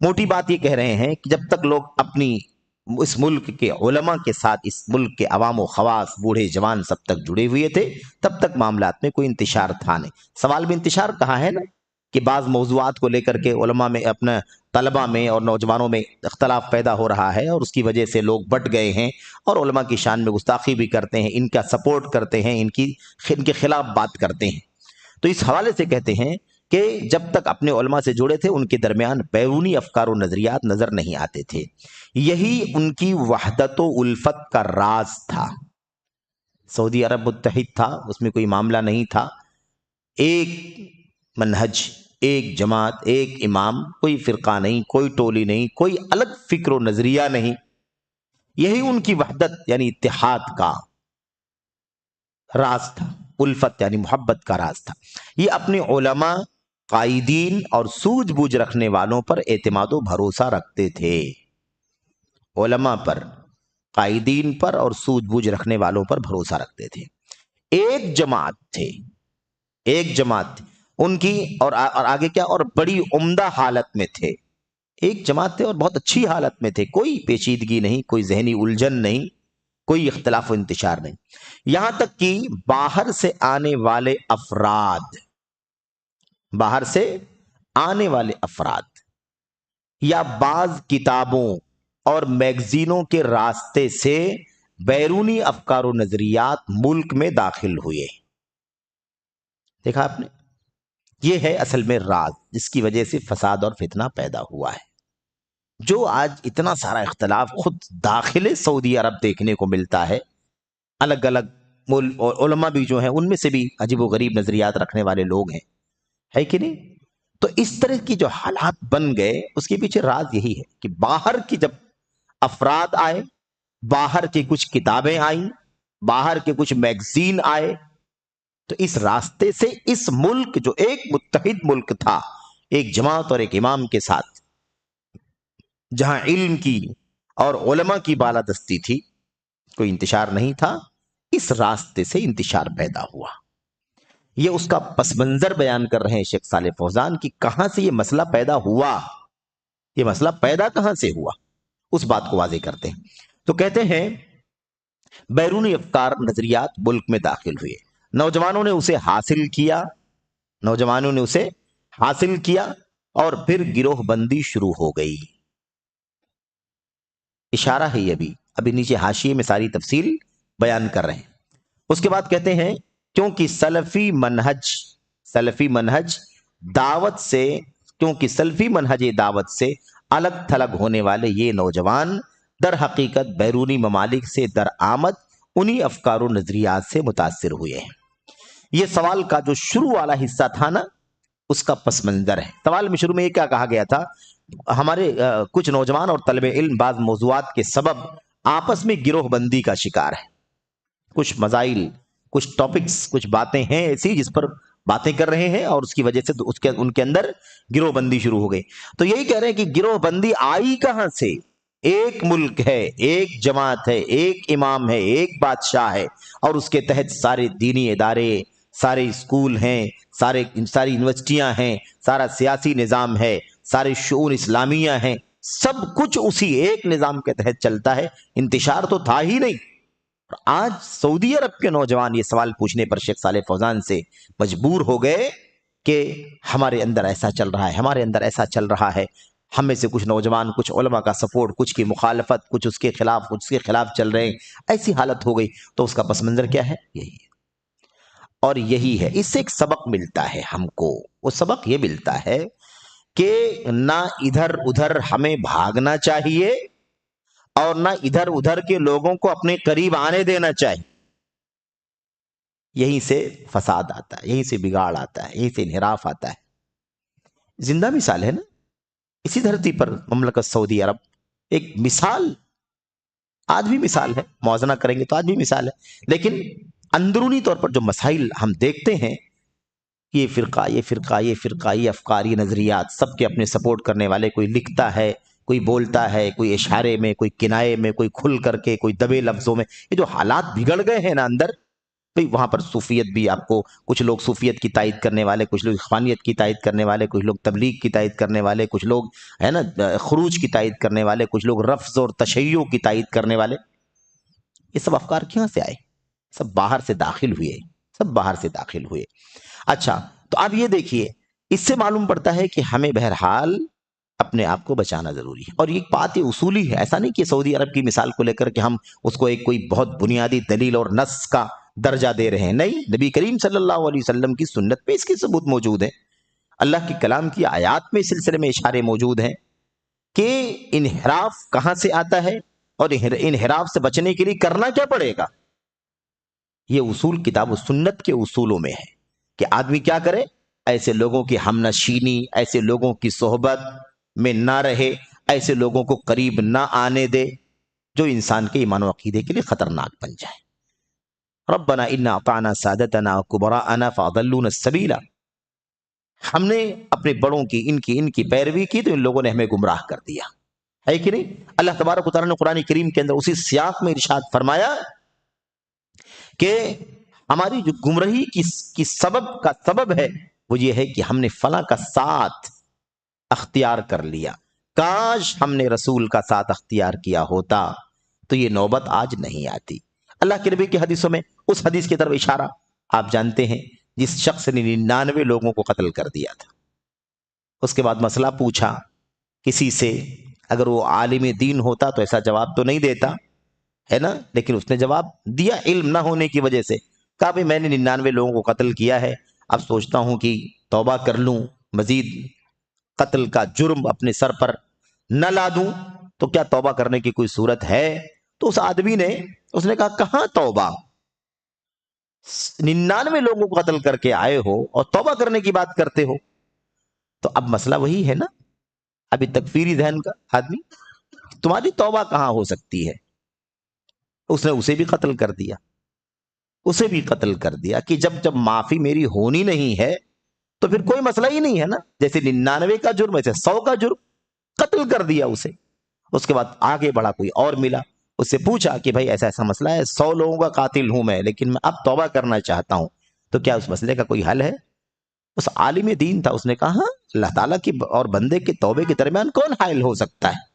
موٹی بات یہ کہہ رہے ہیں کہ جب تک لوگ اپنی اس ملک کے علماء کے ساتھ، اس ملک کے عوام و خواص، بوڑھے جوان سب تک جڑے ہوئے تھے، تب تک معاملات میں کوئی انتشار تھا نہیں۔ سوال میں انتشار کہاں ہے نا، کہ بعض موضوعات کو لے کر کے علماء میں، اپنا طلباء میں اور نوجوانوں میں اختلاف پیدا ہو رہا ہے، اور اس کی وجہ سے لوگ بٹ گئے ہیں اور علماء کی شان میں گستاخی بھی کرتے ہیں، ان کا سپورٹ کرتے ہیں، ان کے خلاف بات کرتے ہیں۔ تو اس حوالے سے کہتے ہیں کہ جب تک اپنے علماء سے جڑے تھے ان کے درمیان بیرونی افکار و نظریات نظر نہیں آتے تھے۔ یہی ان کی وحدت و الفت کا راز تھا۔ سعودی عرب متحد تھا، اس میں کوئی معاملہ نہیں تھا، ایک منہج، ایک جماعت، ایک امام، کوئی فرقہ نہیں، کوئی ٹولی نہیں، کوئی الگ فکر و نظریہ نہیں۔ یہی ان کی وحدت یعنی اتحاد کا راز تھا، الفت یعنی محبت کا راز تھا۔ یہ اپنے علماء، قائدین اور سوجھ بوجھ رکھنے والوں پر اعتماد و بھروسہ رکھتے تھے۔ علماء پر، قائدین پر اور سوجھ بوجھ رکھنے والوں پر بھروسہ رکھتے تھے۔ ایک جماعت تھے، ایک جماعت تھی ان کی، اور آگے کیا، اور بڑی عمدہ حالت میں تھے۔ ایک جماعت تھے اور بہت اچھی حالت میں تھے، کوئی پیچیدگی نہیں، کوئی ذہنی الجھن نہیں، کوئی اختلاف و انتشار نہیں۔ یہاں تک کہ باہر سے آنے والے افراد، باہر سے آنے والے افراد یا بعض کتابوں اور میگزینوں کے راستے سے بیرونی افکار و نظریات ملک میں داخل ہوئے۔ دیکھا آپ نے، یہ ہے اصل میں راز جس کی وجہ سے فساد اور فتنہ پیدا ہوا ہے۔ جو آج اتنا سارا اختلاف خود داخل سعودی عرب دیکھنے کو ملتا ہے، الگ الگ علماء بھی جو ہیں ان میں سے بھی عجیب و غریب نظریات رکھنے والے لوگ ہیں، ہے کہ نہیں؟ تو اس طرح کی جو حالات بن گئے، اس کے پیچھے راز یہی ہے کہ باہر کی جب افراد آئے، باہر کی کچھ کتابیں آئیں، باہر کے کچھ میگزین آئے، تو اس راستے سے اس ملک جو ایک متحد ملک تھا، ایک جماعت اور ایک امام کے ساتھ، جہاں علم کی اور علماء کی بالادستی تھی، کوئی انتشار نہیں تھا، اس راستے سے انتشار پیدا ہوا۔ یہ اس کا پس منظر بیان کر رہے ہیں شیخ صالح فوزان کہ کہاں سے یہ مسئلہ پیدا ہوا، یہ مسئلہ پیدا کہاں سے ہوا، اس بات کو واضح کرتے ہیں۔ تو کہتے ہیں بیرونی افکار نظریات ملک میں داخل ہوئے، نوجوانوں نے اسے حاصل کیا، نوجوانوں نے اسے حاصل کیا، اور پھر گروہ بندی شروع ہو گئی۔ اشارہ ہے یہ ابھی نیچے حاشیے میں ساری تفصیل بیان کر رہے ہیں۔ اس کے بعد کہتے ہیں کیونکہ سلفی منہج دعوت سے، کیونکہ سلفی منہج دعوت سے الگ تھلگ ہونے والے یہ نوجوان در حقیقت بیرونی ممالک سے در آمد انہی افکار و نظریات سے متاثر ہوئے ہیں۔ یہ سوال کا جو شروع والا حصہ تھا نا، اس کا پس منظر ہے۔ سوال میں شروع میں یہ کیا کہا گیا تھا؟ ہمارے کچھ نوجوان اور طلب علم بعض موضوعات کے سبب آپس میں گروہ بندی کا شکار ہے۔ کچھ مسائل، کچھ ٹاپکس، کچھ باتیں ہیں ایسی جس پر باتیں کر رہے ہیں، اور اس کی وجہ سے ان کے اندر گروہ بندی شروع ہو گئی۔ تو یہی کہہ رہے ہیں کہ گروہ بندی آئی کہاں سے؟ ایک ملک ہے، ایک جماعت ہے، ایک امام ہے، ایک بادشاہ ہے، اور اس کے تحت سارے دینی ادارے، سارے اسکول ہیں، ساری یونیورسٹیاں ہیں، سارا سیاسی نظام ہے، سارے شؤون اسلامیہ ہیں، سب کچھ اسی ایک نظام کے تحت چلتا ہے، انتشار تو تھا ہی نہیں۔ آج سعودی عرب کے نوجوان یہ سوال پوچھنے پر شیخ صالح فوزان سے مجبور ہو گئے کہ ہمارے اندر ایسا چل رہا ہے، ہمارے اندر ایسا چل رہا ہے، ہم میں سے کچھ نوجوان، کچھ علماء کا سپورٹ، کچھ کی مخالفت، کچھ اس کے خلاف، کچھ اس کے خلاف چل رہے ہیں، ایسی حالت ہو گئی۔ تو اس کا پس منظر کیا ہے؟ یہی ہے، اور یہی ہے، اس سے ایک سبق ملتا ہے ہم کو۔ وہ سبق یہ ملتا ہے کہ نہ ادھر ادھر ہمیں بھاگنا چاہیے اور نہ ادھر ادھر کے لوگوں کو اپنے قریب آنے دینا چاہیے۔ یہیں سے فساد آتا ہے، یہیں سے بگاڑ آتا ہے، یہیں سے انحراف آتا ہے۔ زندہ مثال ہے نا، اسی دھرتی پر مملکت سعودی عرب ایک مثال، آج بھی مثال ہے، موازنہ کریں گے تو آج بھی مثال ہے، لیکن اندرونی طور پر جو مسائل ہم دیکھتے ہیں، یہ فرقہ یہ فرقہ یہ فرقہ، یہ افکار، یہ نظریات، سب کے اپنے سپورٹ کرنے والے، کوئی لکھتا ہے، کوئی بولتا ہے، کوئی اشارے میں، کوئی کنائے میں، کوئی کھل کر کے، کوئی دبے لفظوں میں، یہ جو حالات بگڑ گئے ہیں نا اندر، وہاں پر صوفیت بھی آپ کو، کچھ لوگ صوفیت کی تائید کرنے والے، کچھ لوگ اخوانیت کی تائید کرنے والے، کچھ لوگ تبلیغ کی تائید کرنے والے، کچھ لوگ ہے نا خروج کی تائید کرنے والے، کچھ لوگ رفض اور تشیع کی تائید کرنے والے۔ یہ سب افکار کہاں سے آئے؟ سب باہر سے داخل ہوئے، سب باہر سے داخل ہوئے۔ اچھا، تو اب یہ دیکھیے، اس سے معلوم پڑتا ہے کہ ہمیں بہرحال اپنے آپ کو بچانا ضروری ہے، اور یہ بات یہ اصولی ہے، ایسا نہیں کہ سعودی عرب کی مثال کو لے کر کہ ہم اس کو ایک کوئی بہت بنیادی دلیل اور نص کا درجہ دے رہے ہیں، نہیں، نبی کریم صلی اللہ علیہ وسلم کی سنت پہ اس کے ثبوت موجود ہیں، اللہ کے کلام کی آیات میں اس سلسلے میں اشارے موجود ہیں کہ انحراف کہاں سے آتا ہے اور انحراف سے بچنے کے لیے کرنا کیا پڑے گا۔ یہ اصول کتاب و سنت کے اصولوں میں ہے کہ آدمی کیا کرے، ایسے لوگوں کی ہم نشینی، ایسے لوگوں کی صحبت میں نہ رہے، ایسے لوگوں کو قریب نہ آنے دے جو انسان کے ایمان و عقیدے کے لیے خطرناک بن جائے۔ ربنا انا اطعنا سادتنا وکبراءنا فاضلونا السبیل، ہم نے اپنے بڑوں کی ان کی پیروی کی تو ان لوگوں نے ہمیں گمراہ کر دیا، ہے کہ نہیں؟ اللہ تبارک و تعالیٰ نے قرآن کریم کے اندر اسی سیاق میں ارشاد فرمایا کہ ہماری جو گمراہی کی سبب ہے وہ یہ ہے کہ ہم نے فلاں کا ساتھ اختیار کر لیا، کاش ہم نے رسول کا ساتھ اختیار کیا ہوتا تو یہ نوبت آج نہیں آتی۔ اللہ کے نبی کی حدیثوں میں اس حدیث کی طرف اشارہ آپ جانتے ہیں جس شخص نے 99 لوگوں کو قتل کر دیا تھا، اس کے بعد مسئلہ پوچھا کسی سے، اگر وہ عالم دین ہوتا تو ایسا جواب تو نہیں دیتا ہے نا، لیکن اس نے جواب دیا علم نہ ہونے کی وجہ سے، کہا بھئی میں نے 99 لوگوں کو قتل کیا ہے، اب سوچتا ہوں کہ توبہ کر لوں، مزید قتل کا جرم اپنے سر پر نہ لا دوں، تو کیا توبہ کرنے کی کوئی صورت ہے؟ تو اس آدمی نے کہا کہاں توبہ، 99 لوگوں کو قتل کر کے آئے ہو اور توبہ کرنے کی بات کرتے ہو۔ تو اب مسئلہ وہی ہے نا، ابھی تکفیری ذہن کا آدمی، تمہاری توبہ کہاں ہو سکتی ہے؟ اس نے اسے بھی قتل کر دیا، اسے بھی قتل کر دیا کہ جب معافی میری ہونی نہیں ہے تو پھر کوئی مسئلہ ہی نہیں ہے نا، جیسے 99 کا جرم ایسے 100 کا جرم، قتل کر دیا اسے۔ اس کے بعد آگے بڑھا، کوئی اور ملا، اس سے پوچھا کہ بھائی ایسا ایسا مسئلہ ہے، 100 لوگوں کا قاتل ہوں میں، لیکن میں اب توبہ کرنا چاہتا ہوں، تو کیا اس مسئلے کا کوئی حل ہے؟ اس عالم دین تھا، اس نے کہا ہاں، اللہ تعالیٰ کی اور بندے کے توبے کے درمیان کون حائل ہو سکتا ہے؟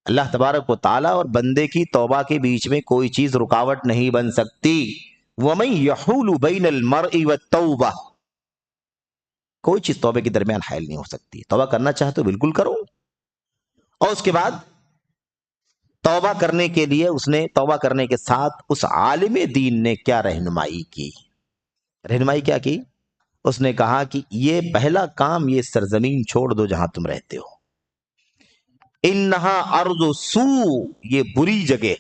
اللہ تبارک و تعالیٰ اور بندے کی توبہ کے بیچ میں کوئی چیز رکاوٹ نہیں بن سکتی۔ وَمَن يَحُولُ بَيْنَ الْمَرْءِ وَالتَّوْبَةِ، کوئی چیز توبے کے درمیان حائل نہیں ہو سکتی۔ توبہ کرنا چاہے تو بالکل کرو، اور اس کے بعد توبہ کرنے کے لیے اس نے توبہ کرنے کے ساتھ اس عالم دین نے کیا رہنمائی کی؟ رہنمائی کیا کی؟ اس نے کہا کہ یہ پہلا کام، یہ سرزمین چھوڑ دو جہاں تم رہتے ہو، انہا ارض سوء، یہ بری جگہ،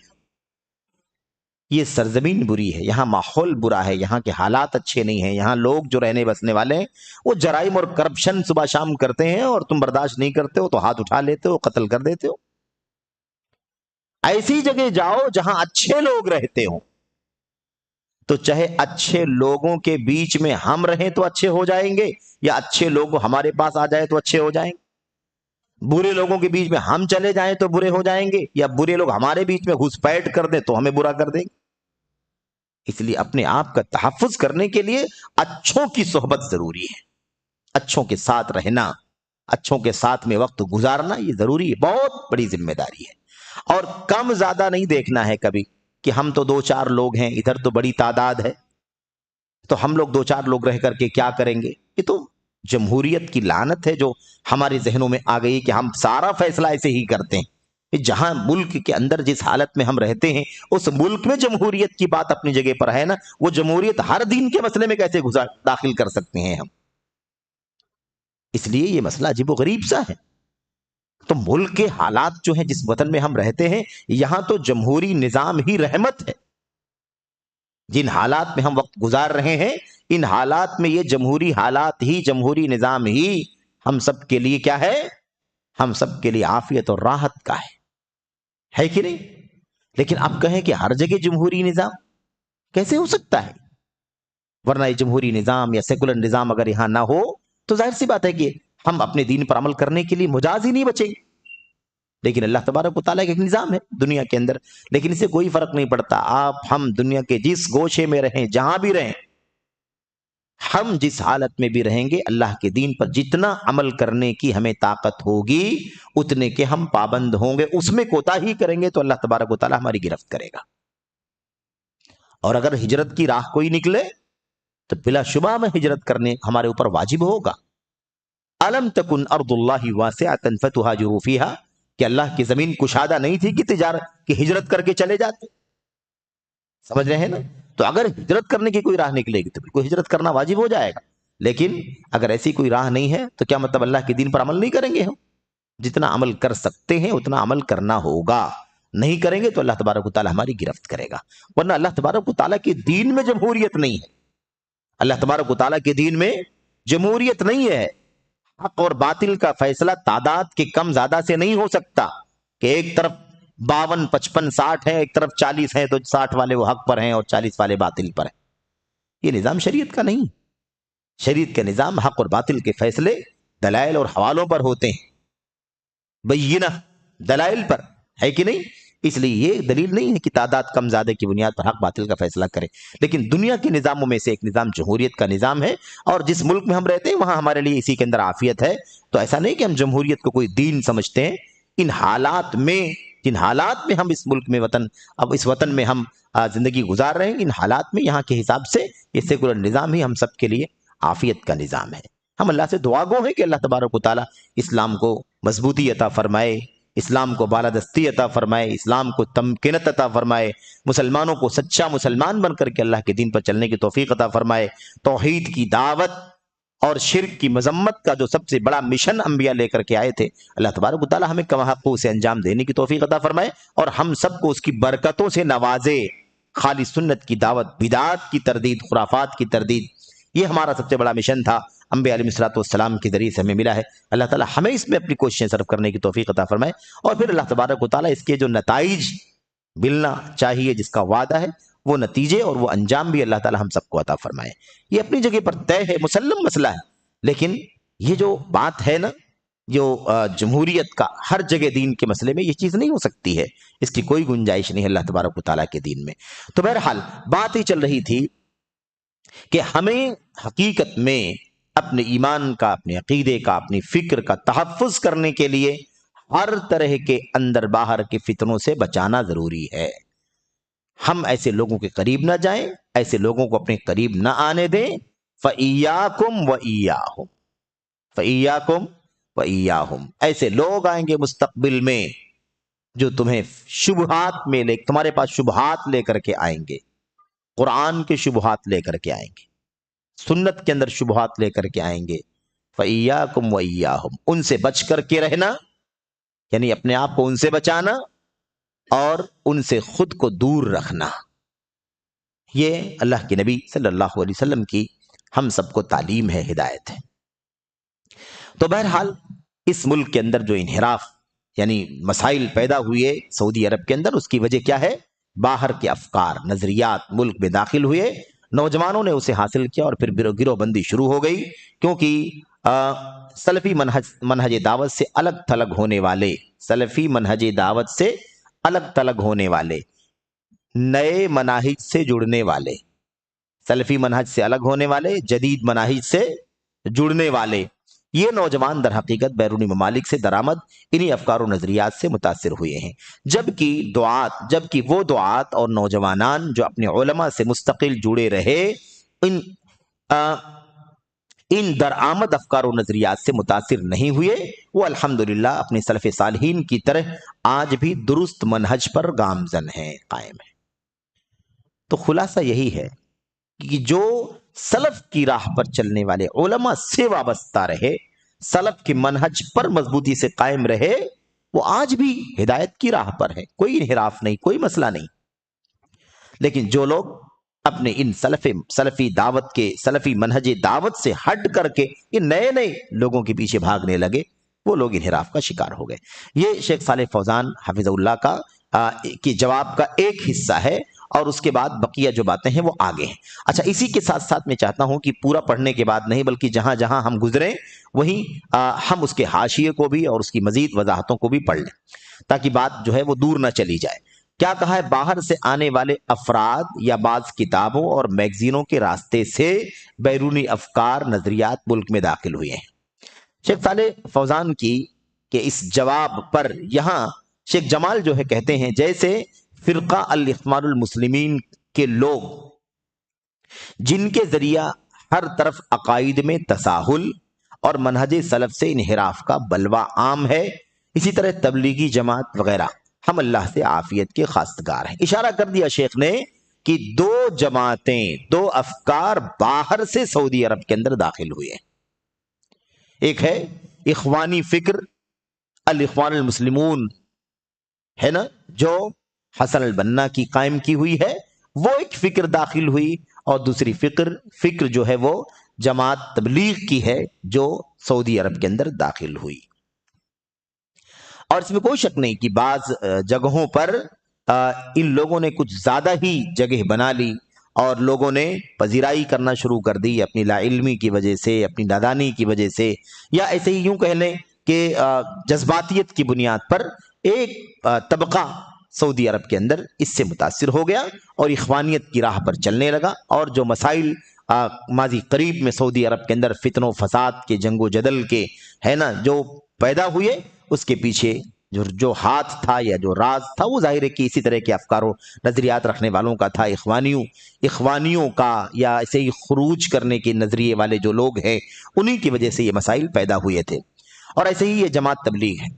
یہ سرزمین بری ہے، یہاں ماحول برا ہے، یہاں کے حالات اچھے نہیں ہیں، یہاں لوگ جو رہنے بسنے والے ہیں وہ جرائم اور کرپشن صبح شام کرتے ہیں، اور تم برداشت نہیں کرتے ہو تو ہاتھ اٹھا لیتے ہو، قتل کر دیتے ہو۔ ایسی جگہ جاؤ جہاں اچھے لوگ رہتے ہوں، تو چاہے اچھے لوگوں کے بیچ میں ہم رہیں تو اچھے ہو جائیں گے، یا اچھے لوگ ہمارے پاس آ جائے تو اچھے ہو جائیں گے، برے لوگوں کے بیچ میں ہم چلے جائیں تو برے ہو جائیں گے، یا برے لوگ ہمارے بیچ میں گھسپیٹ کر دیں تو ہمیں برا کر دیں گے۔ اس لیے اپنے آپ کا تحفظ کرنے کے لیے اچھوں کی صحبت ضروری ہے، اچھوں کے ساتھ رہنا، اچھوں کے ساتھ میں وقت گزارنا یہ ضروری ہے، بہت بڑی ذمہ داری ہے۔ اور کم زیادہ نہیں دیکھنا ہے کبھی کہ ہم تو 2-4 لوگ ہیں، ادھر تو بڑی تعداد ہے، تو ہم لوگ 2-4 لوگ رہ کر کے کیا کریں گے۔ یہ تو جمہوریت کی لعنت ہے جو ہمارے ذہنوں میں آ گئی کہ ہم سارا فیصلہ ایسے ہی کرتے ہیں۔ جہاں ملک کے اندر جس حالت میں ہم رہتے ہیں اس ملک میں جمہوریت کی بات اپنی جگہ پر ہے نا، وہ جمہوریت ہر دین کے مسئلے میں کیسے داخل کر سکتے ہیں ہم؟ اس لیے یہ مسئلہ عجیب و غریب سا ہے۔ تو ملک کے حالات جو ہیں، جس وطن میں ہم رہتے ہیں، یہاں تو جمہوری نظام ہی رحمت ہے۔ جن حالات میں ہم وقت گزار رہے ہیں، ان حالات میں یہ جمہوری حالات ہی، جمہوری نظام ہی ہم سب کے لیے کیا ہے؟ ہم سب کے لیے عافیت اور راحت کا ہے کہ نہیں؟ لیکن آپ کہیں کہ ہر جگہ جمہوری نظام کیسے ہو سکتا ہے؟ ورنہ یہ جمہوری نظام یا سیکولر نظام اگر یہاں نہ ہو تو ظاہر سی بات ہے کہ ہم اپنے دین پر عمل کرنے کے لیے مجاز ہی نہیں بچیں گے۔ لیکن اللہ تبارک و تعالیٰ کا ایک نظام ہے دنیا کے اندر، لیکن اسے کوئی فرق نہیں پڑتا۔ ہم دنیا کے جس گوشے میں رہیں، جہاں بھی رہیں، ہم جس حالت میں بھی رہیں گے، اللہ کے دین پر جتنا عمل کرنے کی ہمیں طاقت ہوگی اتنے کے ہم پابند ہوں گے۔ اس میں کوتاہی کریں گے تو اللہ تبارک و تعالیٰ ہماری گرفت کرے گا۔ اور اگر ہجرت کی راہ کوئی نکلے تو بلا شبہ میں ہجرت کرنے ہمارے اوپر واجب ہوگا۔ الم تکن ارض اللہ واسعۃ فتہاجروا فیہا، کہ اللہ کی زمین کشادہ نہیں تھی کہ تجارت کی ہجرت کر کے چلے جاتے؟ سمجھ رہے ہیں نا؟ تو اگر ہجرت کرنے کی کوئی راہ نکلے گی تو بالکل ہجرت کرنا واجب ہو جائے گا۔ لیکن اگر ایسی کوئی راہ نہیں ہے تو کیا مطلب اللہ کے دین پر عمل نہیں کریں گے؟ ہم جتنا عمل کر سکتے ہیں اتنا عمل کرنا ہوگا، نہیں کریں گے تو اللہ تبارک و تعالیٰ ہماری گرفت کرے گا۔ ورنہ اللہ تبارک و تعالیٰ کے دین میں جمہوریت نہیں ہے۔ اللہ تبارک و تعالیٰ کے دین میں جمہوریت نہیں ہے۔ حق اور باطل کا فیصلہ تعداد کے کم زیادہ سے نہیں ہو سکتا کہ ایک طرف 52 55 60 ہے، ایک طرف 40 ہے، تو 60 والے وہ حق پر ہیں اور 40 والے باطل پر ہیں۔ یہ نظام شریعت کا نہیں۔ شریعت کا نظام حق اور باطل کے فیصلے دلائل اور حوالوں پر ہوتے ہیں، بینہ دلائل پر، ہے کہ نہیں؟ اس لیے یہ دلیل نہیں ہے کہ تعداد کم زیادہ کی بنیاد پر حق باطل کا فیصلہ کرے۔ لیکن دنیا کے نظاموں میں سے ایک نظام جمہوریت کا نظام ہے، اور جس ملک میں ہم رہتے ہیں وہاں ہمارے لیے اسی کے اندر عافیت ہے۔ تو ایسا نہیں کہ ہم جمہوریت کو کوئی دین سمجھتے ہیں۔ ان حالات میں، جن حالات میں ہم اس ملک میں اس وطن میں ہم زندگی گزار رہے ہیں، ان حالات میں یہاں کے حساب سے یہ سیکولر نظام ہی ہم سب کے لیے عافیت کا نظام ہے۔ ہم اللہ سے دعا گو ہیں کہ اللہ تبارک و تعالیٰ اسلام کو مضبوطی عطا فرمائے، اسلام کو بالادستی عطا فرمائے، اسلام کو تمکنت عطا فرمائے، مسلمانوں کو سچا مسلمان بن کر کے اللہ کے دین پر چلنے کی توفیق عطا فرمائے۔ توحید کی دعوت اور شرک کی مذمت کا جو سب سے بڑا مشن انبیاء لے کر کے آئے تھے، اللہ تبارک و تعالیٰ ہمیں کما حق اسے انجام دینے کی توفیق عطا فرمائے، اور ہم سب کو اس کی برکتوں سے نوازے۔ خالص سنت کی دعوت، بدعات کی تردید، خرافات کی تردید، یہ ہمارا سب سے بڑا مشن تھا، انبیاء علیہ الصلوۃ والسلام کے ذریعے سے ہمیں ملا ہے۔ اللہ تعالیٰ ہمیں اس میں اپنی کوششیں صرف کرنے کی توفیق عطا فرمائے، اور پھر اللہ تبارک و تعالیٰ اس کے جو نتائج ملنا چاہیے، جس کا وعدہ ہے، وہ نتیجے اور وہ انجام بھی اللہ تعالیٰ ہم سب کو عطا فرمائے۔ یہ اپنی جگہ پر طے ہے، مسلم مسئلہ ہے، لیکن یہ جو بات ہے نا، جو جمہوریت کا ہر جگہ دین کے مسئلے میں، یہ چیز نہیں ہو سکتی ہے، اس کی کوئی گنجائش نہیں ہے اللہ تبارک و تعالیٰ کے دین میں۔ تو بہرحال بات ہی چل رہی تھی کہ ہمیں حقیقت میں اپنے ایمان کا، اپنے عقیدے کا، اپنی فکر کا تحفظ کرنے کے لیے ہر طرح کے اندر باہر کے فتنوں سے بچانا ضروری ہے۔ ہم ایسے لوگوں کے قریب نہ جائیں، ایسے لوگوں کو اپنے قریب نہ آنے دیں۔ فَإِيَّاكُمْ وَإِيَّاهُمْ، فَإِيَّاكُمْ وَإِيَّاهُمْ، ایسے لوگ آئیں گے مستقبل میں جو تمہیں شبہات میں تمہارے پاس شبہات لے کر کے آئیں گے، قرآن کے شبہات لے کر کے آئیں گے، سنت کے اندر شبہات لے کر کے آئیں گے۔ فَإِيَّاكُمْ وَإِيَّاهُمْ، ان سے بچ کر کے رہنا، یعنی اپنے آپ کو ان سے بچانا اور ان سے خود کو دور رکھنا۔ یہ اللہ کے نبی صلی اللہ علیہ وسلم کی ہم سب کو تعلیم ہے، ہدایت ہے۔ تو بہرحال اس ملک کے اندر جو انحراف یعنی مسائل پیدا ہوئے سعودی عرب کے اندر، اس کی وجہ کیا ہے؟ باہر کے افکار، نظریات ملک میں داخل ہوئے، نوجوانوں نے اسے حاصل کیا، اور پھر گروہ بندی شروع ہو گئی، کیونکہ سلفی منہج دعوت سے الگ تھلگ ہونے والے، سلفی منہج دعوت سے الگ تھلگ ہونے والے، نئے مناہج سے جڑنے والے، سلفی منہج سے الگ ہونے والے، جدید مناہج سے جڑنے والے، یہ نوجوان در حقیقت بیرونی ممالک سے درآمد انہی افکار و نظریات سے متاثر ہوئے ہیں، جبکہ وہ دعات اور نوجوانان جو اپنے علماء سے مستقل جڑے رہے ان درآمد افکار و نظریات سے متاثر نہیں ہوئے، وہ الحمدللہ اپنے سلف صالحین کی طرح آج بھی درست منہج پر گامزن ہیں، قائم ہیں۔ تو خلاصہ یہی ہے کہ جو سلف کی راہ پر چلنے والے علماء سے وابستہ رہے، سلف کے منہج پر مضبوطی سے قائم رہے، وہ آج بھی ہدایت کی راہ پر ہے، کوئی انحراف نہیں، کوئی مسئلہ نہیں۔ لیکن جو لوگ اپنے ان سلفی منہج دعوت سے ہٹ کر کے ان نئے لوگوں کے پیچھے بھاگنے لگے، وہ لوگ انحراف کا شکار ہو گئے۔ یہ شیخ صالح فوزان حفظہ اللہ کا کی جواب کا ایک حصہ ہے، اور اس کے بعد بقیہ جو باتیں ہیں وہ آگے ہیں۔ اچھا، اسی کے ساتھ ساتھ میں چاہتا ہوں کہ پورا پڑھنے کے بعد نہیں بلکہ جہاں جہاں ہم گزریں وہیں ہم اس کے حاشیے کو بھی اور اس کی مزید وضاحتوں کو بھی پڑھ لیں، تاکہ بات جو ہے وہ دور نہ چلی جائے۔ کیا کہا ہے؟ باہر سے آنے والے افراد یا بعض کتابوں اور میگزینوں کے راستے سے بیرونی افکار نظریات ملک میں داخل ہوئے ہیں۔ شیخ صالح فوزان کی کہ اس جواب پر یہاں شیخ جمال جو ہے کہتے ہیں، جیسے فرقہ الاخوان المسلمین کے لوگ جن کے ذریعہ ہر طرف عقائد میں تساہل اور منہج سلف سے انحراف کا بلوہ عام ہے، اسی طرح تبلیغی جماعت وغیرہ، ہم اللہ سے عافیت کے خواستگار ہیں۔ اشارہ کر دیا شیخ نے کہ دو جماعتیں، دو افکار باہر سے سعودی عرب کے اندر داخل ہوئے ہیں۔ ایک ہے اخوانی فکر، الاخوان المسلمون ہے نا، جو حسن البنا کی قائم کی ہوئی ہے، وہ ایک فکر داخل ہوئی، اور دوسری فکر جو ہے وہ جماعت تبلیغ کی ہے جو سعودی عرب کے اندر داخل ہوئی۔ اور اس میں کوئی شک نہیں کہ بعض جگہوں پر ان لوگوں نے کچھ زیادہ ہی جگہ بنا لی اور لوگوں نے پذیرائی کرنا شروع کر دی اپنی لا علمی کی وجہ سے، اپنی نادانی کی وجہ سے، یا ایسے ہی یوں کہہ لیں کہ جذباتیت کی بنیاد پر ایک طبقہ سعودی عرب کے اندر اس سے متاثر ہو گیا اور اخوانیت کی راہ پر چلنے لگا، اور جو مسائل ماضی قریب میں سعودی عرب کے اندر فتن و فساد کے، جنگ و جدل کے ہے نا جو پیدا ہوئے، اس کے پیچھے جو ہاتھ تھا یا جو راز تھا وہ ظاہر ہے کہ اسی طرح کے افکار و نظریات رکھنے والوں کا تھا، اخوانیوں کا، یا ایسے ہی خروج کرنے کے نظریے والے جو لوگ ہیں انہی کی وجہ سے یہ مسائل پیدا ہوئے تھے، اور ایسے ہی یہ جماعت تبلیغ ہے۔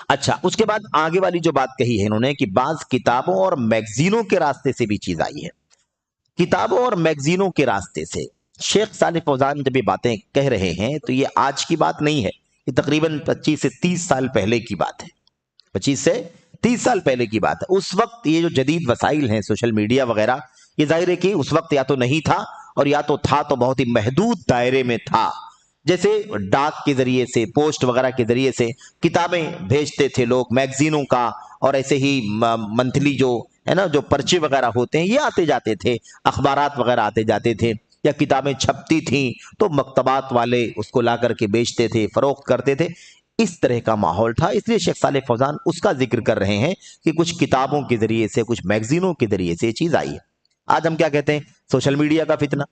اچھا، اس کے بعد آگے والی جو بات کہی ہے انہوں نے کہ بعض کتابوں اور میگزینوں کے راستے سے بھی چیز آئی ہے۔ کتابوں اور میگزینوں کے راستے سے شیخ صالح فوزان جب یہ باتیں کہہ رہے ہیں تو یہ آج کی بات نہیں ہے، یہ تقریباً 25 سے 30 سال پہلے کی بات ہے، 25 سے 30 سال پہلے کی بات ہے۔ اس وقت یہ جو جدید وسائل ہیں، سوشل میڈیا وغیرہ، یہ ظاہر ہے کہ اس وقت یا تو نہیں تھا، اور یا تو تھا تو بہت ہی محدود دائرے میں تھا۔ جیسے ڈاک کے ذریعے سے، پوسٹ وغیرہ کے ذریعے سے کتابیں بھیجتے تھے لوگ، میگزینوں کا، اور ایسے ہی منتھلی جو ہے نا جو پرچے وغیرہ ہوتے ہیں یہ آتے جاتے تھے، اخبارات وغیرہ آتے جاتے تھے، یا کتابیں چھپتی تھیں تو مکتبات والے اس کو لا کر کے بیچتے تھے، فروخت کرتے تھے، اس طرح کا ماحول تھا۔ اس لیے شیخ صالح فوزان اس کا ذکر کر رہے ہیں کہ کچھ کتابوں کے ذریعے سے، کچھ میگزینوں کے ذریعے سے یہ چیز آئی ہے۔ آج ہم کیا کہتے ہیں؟ سوشل میڈیا کا فتنہ۔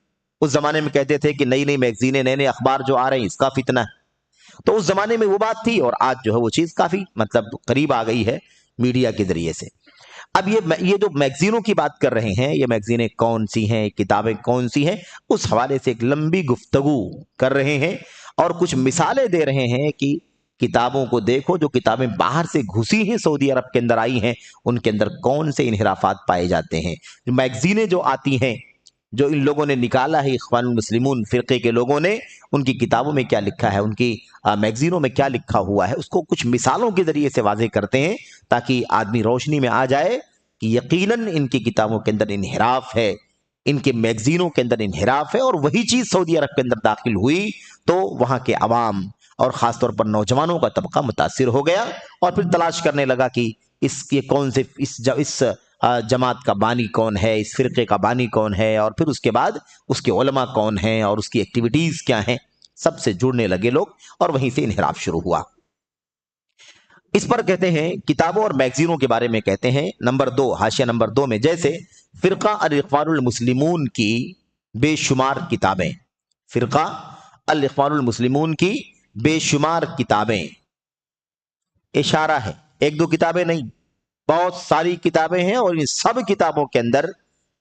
اس زمانے میں کہتے تھے کہ نئی میگزینیں، نئے اخبار جو آ رہے ہیں اس کا فتنہ ہے۔ تو اس زمانے میں وہ بات تھی، اور آج جو ہے وہ چیز کافی قریب آ گئی ہے میڈیا کے ذریعے سے۔ اب یہ جو میگزینوں کی بات کر رہے ہیں، یہ میگزینیں کون سی ہیں، کتابیں کون سی ہیں، اس حوالے سے ایک لمبی گفتگو کر رہے ہیں، اور کچھ مثالیں دے رہے ہیں کہ کتابوں کو دیکھو، جو کتابیں باہر سے گھسی ہیں سعودی عرب کے اندر آئی ہیں، ان کے اندر کون سے انحرافات پائے جاتے ہیں۔ میگزینیں جو آتی ہیں، جو ان لوگوں نے نکالا ہے، اخوان المسلمون فرقے کے لوگوں نے، ان کی کتابوں میں کیا لکھا ہے، ان کی میگزینوں میں کیا لکھا ہوا ہے، اس کو کچھ مثالوں کے ذریعے سے واضح کرتے ہیں، تاکہ آدمی روشنی میں آ جائے کہ یقیناً ان کی کتابوں کے اندر انحراف ہے، ان کے میگزینوں کے اندر انحراف ہے، اور وہی چیز سعودی عرب کے اندر داخل ہوئی تو وہاں کے عوام اور خاص طور پر نوجوانوں کا طبقہ متاثر ہو گیا، اور پھر تلاش کرنے لگا کہ یہ کون سے اس جماعت کا بانی کون ہے، اس فرقے کا بانی کون ہے، اور پھر اس کے بعد اس کے علماء کون ہیں اور اس کی ایکٹیویٹیز کیا ہیں، سب سے جڑنے لگے لوگ، اور وہیں سے انحراف شروع ہوا۔ اس پر کہتے ہیں کتابوں اور میگزینوں کے بارے میں کہتے ہیں نمبر 2، حاشیہ نمبر 2 میں، جیسے فرقہ الاخوان المسلمون کی بے شمار کتابیں، فرقہ الاخوان المسلمون کی بے شمار کتابیں، اشارہ ہے، ایک دو کتابیں نہیں، بہت ساری کتابیں ہیں، اور ان سب کتابوں کے اندر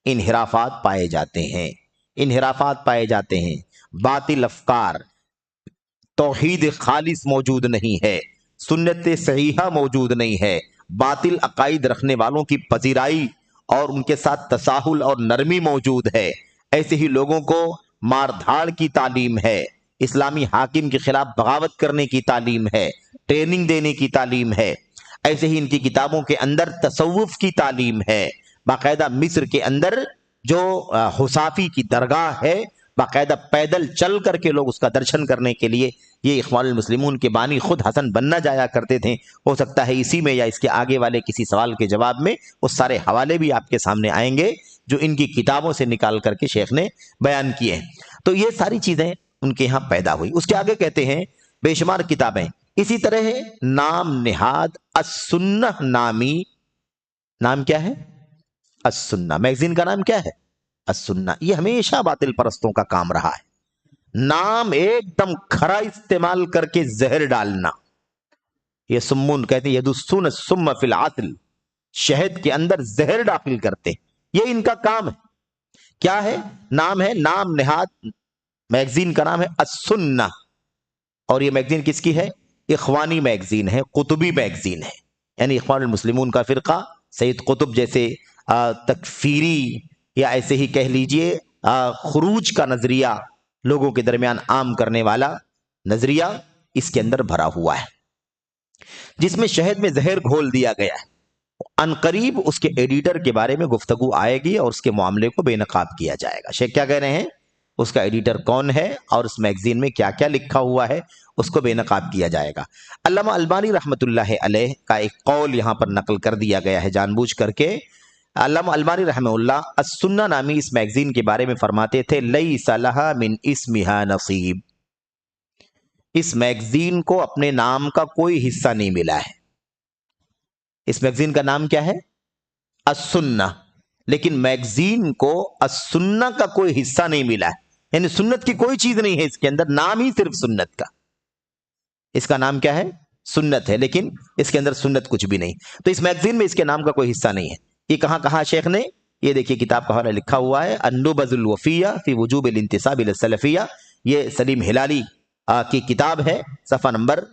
انحرافات پائے جاتے ہیں، انحرافات پائے جاتے ہیں، باطل افکار، توحید خالص موجود نہیں ہے، سنت صحیحہ موجود نہیں ہے، باطل عقائد رکھنے والوں کی پذیرائی اور ان کے ساتھ تساہل اور نرمی موجود ہے، ایسے ہی لوگوں کو مار دھاڑ کی تعلیم ہے، اسلامی حاکم کے خلاف بغاوت کرنے کی تعلیم ہے، ٹریننگ دینے کی تعلیم ہے، ایسے ہی ان کی کتابوں کے اندر تصوف کی تعلیم ہے، باقاعدہ مصر کے اندر جو حصافی کی درگاہ ہے، باقاعدہ پیدل چل کر کے لوگ اس کا درشن کرنے کے لیے، یہ اخوان المسلمون کے بانی خود حسن بننا جایا کرتے تھے۔ ہو سکتا ہے اسی میں یا اس کے آگے والے کسی سوال کے جواب میں وہ سارے حوالے بھی آپ کے سامنے آئیں گے جو ان کی کتابوں سے نکال کر کے شیخ نے بیان کیے ہیں۔ تو یہ ساری چیزیں ان کے ہاں پیدا ہوئی۔ اس کے آگے کہتے ہیں بے شمار کتابیں، اسی طرح ہے نام نہاد السنہ نامی، نام کیا ہے؟ السنہ، میگزین کا نام کیا ہے؟ السنہ۔ یہ ہمیشہ باطل پرستوں کا کام رہا ہے، نام ایک دم کھرا استعمال کر کے زہر ڈالنا۔ یہ سمون کہتے ہیں یدسون السم فی العسل، شہد کے اندر زہر داخل کرتے، یہ ان کا کام ہے۔ کیا ہے؟ نام ہے، نام نہاد میگزین کا نام ہے السنہ، اور یہ میگزین کس کی ہے؟ اخوانی میگزین ہے، قطبی میگزین ہے، یعنی اخوان المسلمون کا فرقہ سید قطب جیسے تکفیری یا ایسے ہی کہہ لیجئے خروج کا نظریہ لوگوں کے درمیان عام کرنے والا نظریہ اس کے اندر بھرا ہوا ہے، جس میں شہد میں زہر گھول دیا گیا ہے۔ عنقریب اس کے ایڈیٹر کے بارے میں گفتگو آئے گی اور اس کے معاملے کو بے نقاب کیا جائے گا۔ شیخ کیا کہہ رہے ہیں؟ اس کا ایڈیٹر کون ہے اور اس میگزین میں کیا کیا لکھا ہوا ہے اس کو بے نقاب کیا جائے گا۔ علامہ البانی رحمۃ اللہ علیہ کا ایک قول یہاں پر نقل کر دیا گیا ہے جان بوجھ کر کے۔ علامہ البانی رحمہ اللہ السنہ نامی اس میگزین کے بارے میں فرماتے تھے لیس لہا من اسمہا نصیب، اس میگزین کو اپنے نام کا کوئی حصہ نہیں ملا ہے۔ اس میگزین کا نام کیا ہے؟ السنہ، لیکن میگزین کو السنہ کا کوئی حصہ نہیں ملا ہے، یعنی سنت کی کوئی چیز نہیں ہے اس کے اندر، نام ہی صرف سنت کا، اس کا نام کیا ہے؟ سنت ہے، لیکن اس کے اندر سنت کچھ بھی نہیں۔ تو اس میگزین میں اس کے نام کا کوئی حصہ نہیں ہے۔ یہ کہاں کہا شیخ نے؟ یہ دیکھیے کتاب کا حوالہ لکھا ہوا ہے النبذ الوفیہ فی وجوب الانتساب الی السلفیہ، یہ سلیم ہلالی کی کتاب ہے، صفحہ نمبر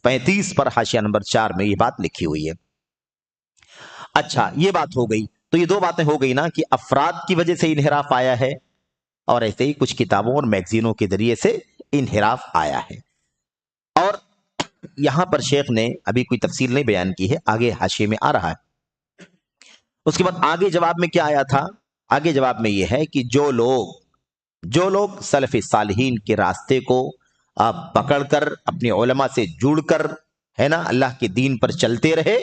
35 پر حاشیہ نمبر 4 میں یہ بات لکھی ہوئی ہے۔ اچھا، یہ بات ہو گئی، تو یہ دو باتیں ہو گئی نا کہ افراد کی وجہ سے انحراف آیا ہے اور ایسے ہی کچھ کتابوں اور میگزینوں کے ذریعے سے انحراف آیا ہے۔ اور یہاں پر شیخ نے ابھی کوئی تفصیل نہیں بیان کی ہے، آگے حاشیے میں آ رہا ہے۔ اس کے بعد آگے جواب میں کیا آیا تھا؟ آگے جواب میں یہ ہے کہ جو لوگ سلف صالحین کے راستے کو پکڑ کر اپنے علماء سے جڑ کر ہے نا اللہ کے دین پر چلتے رہے،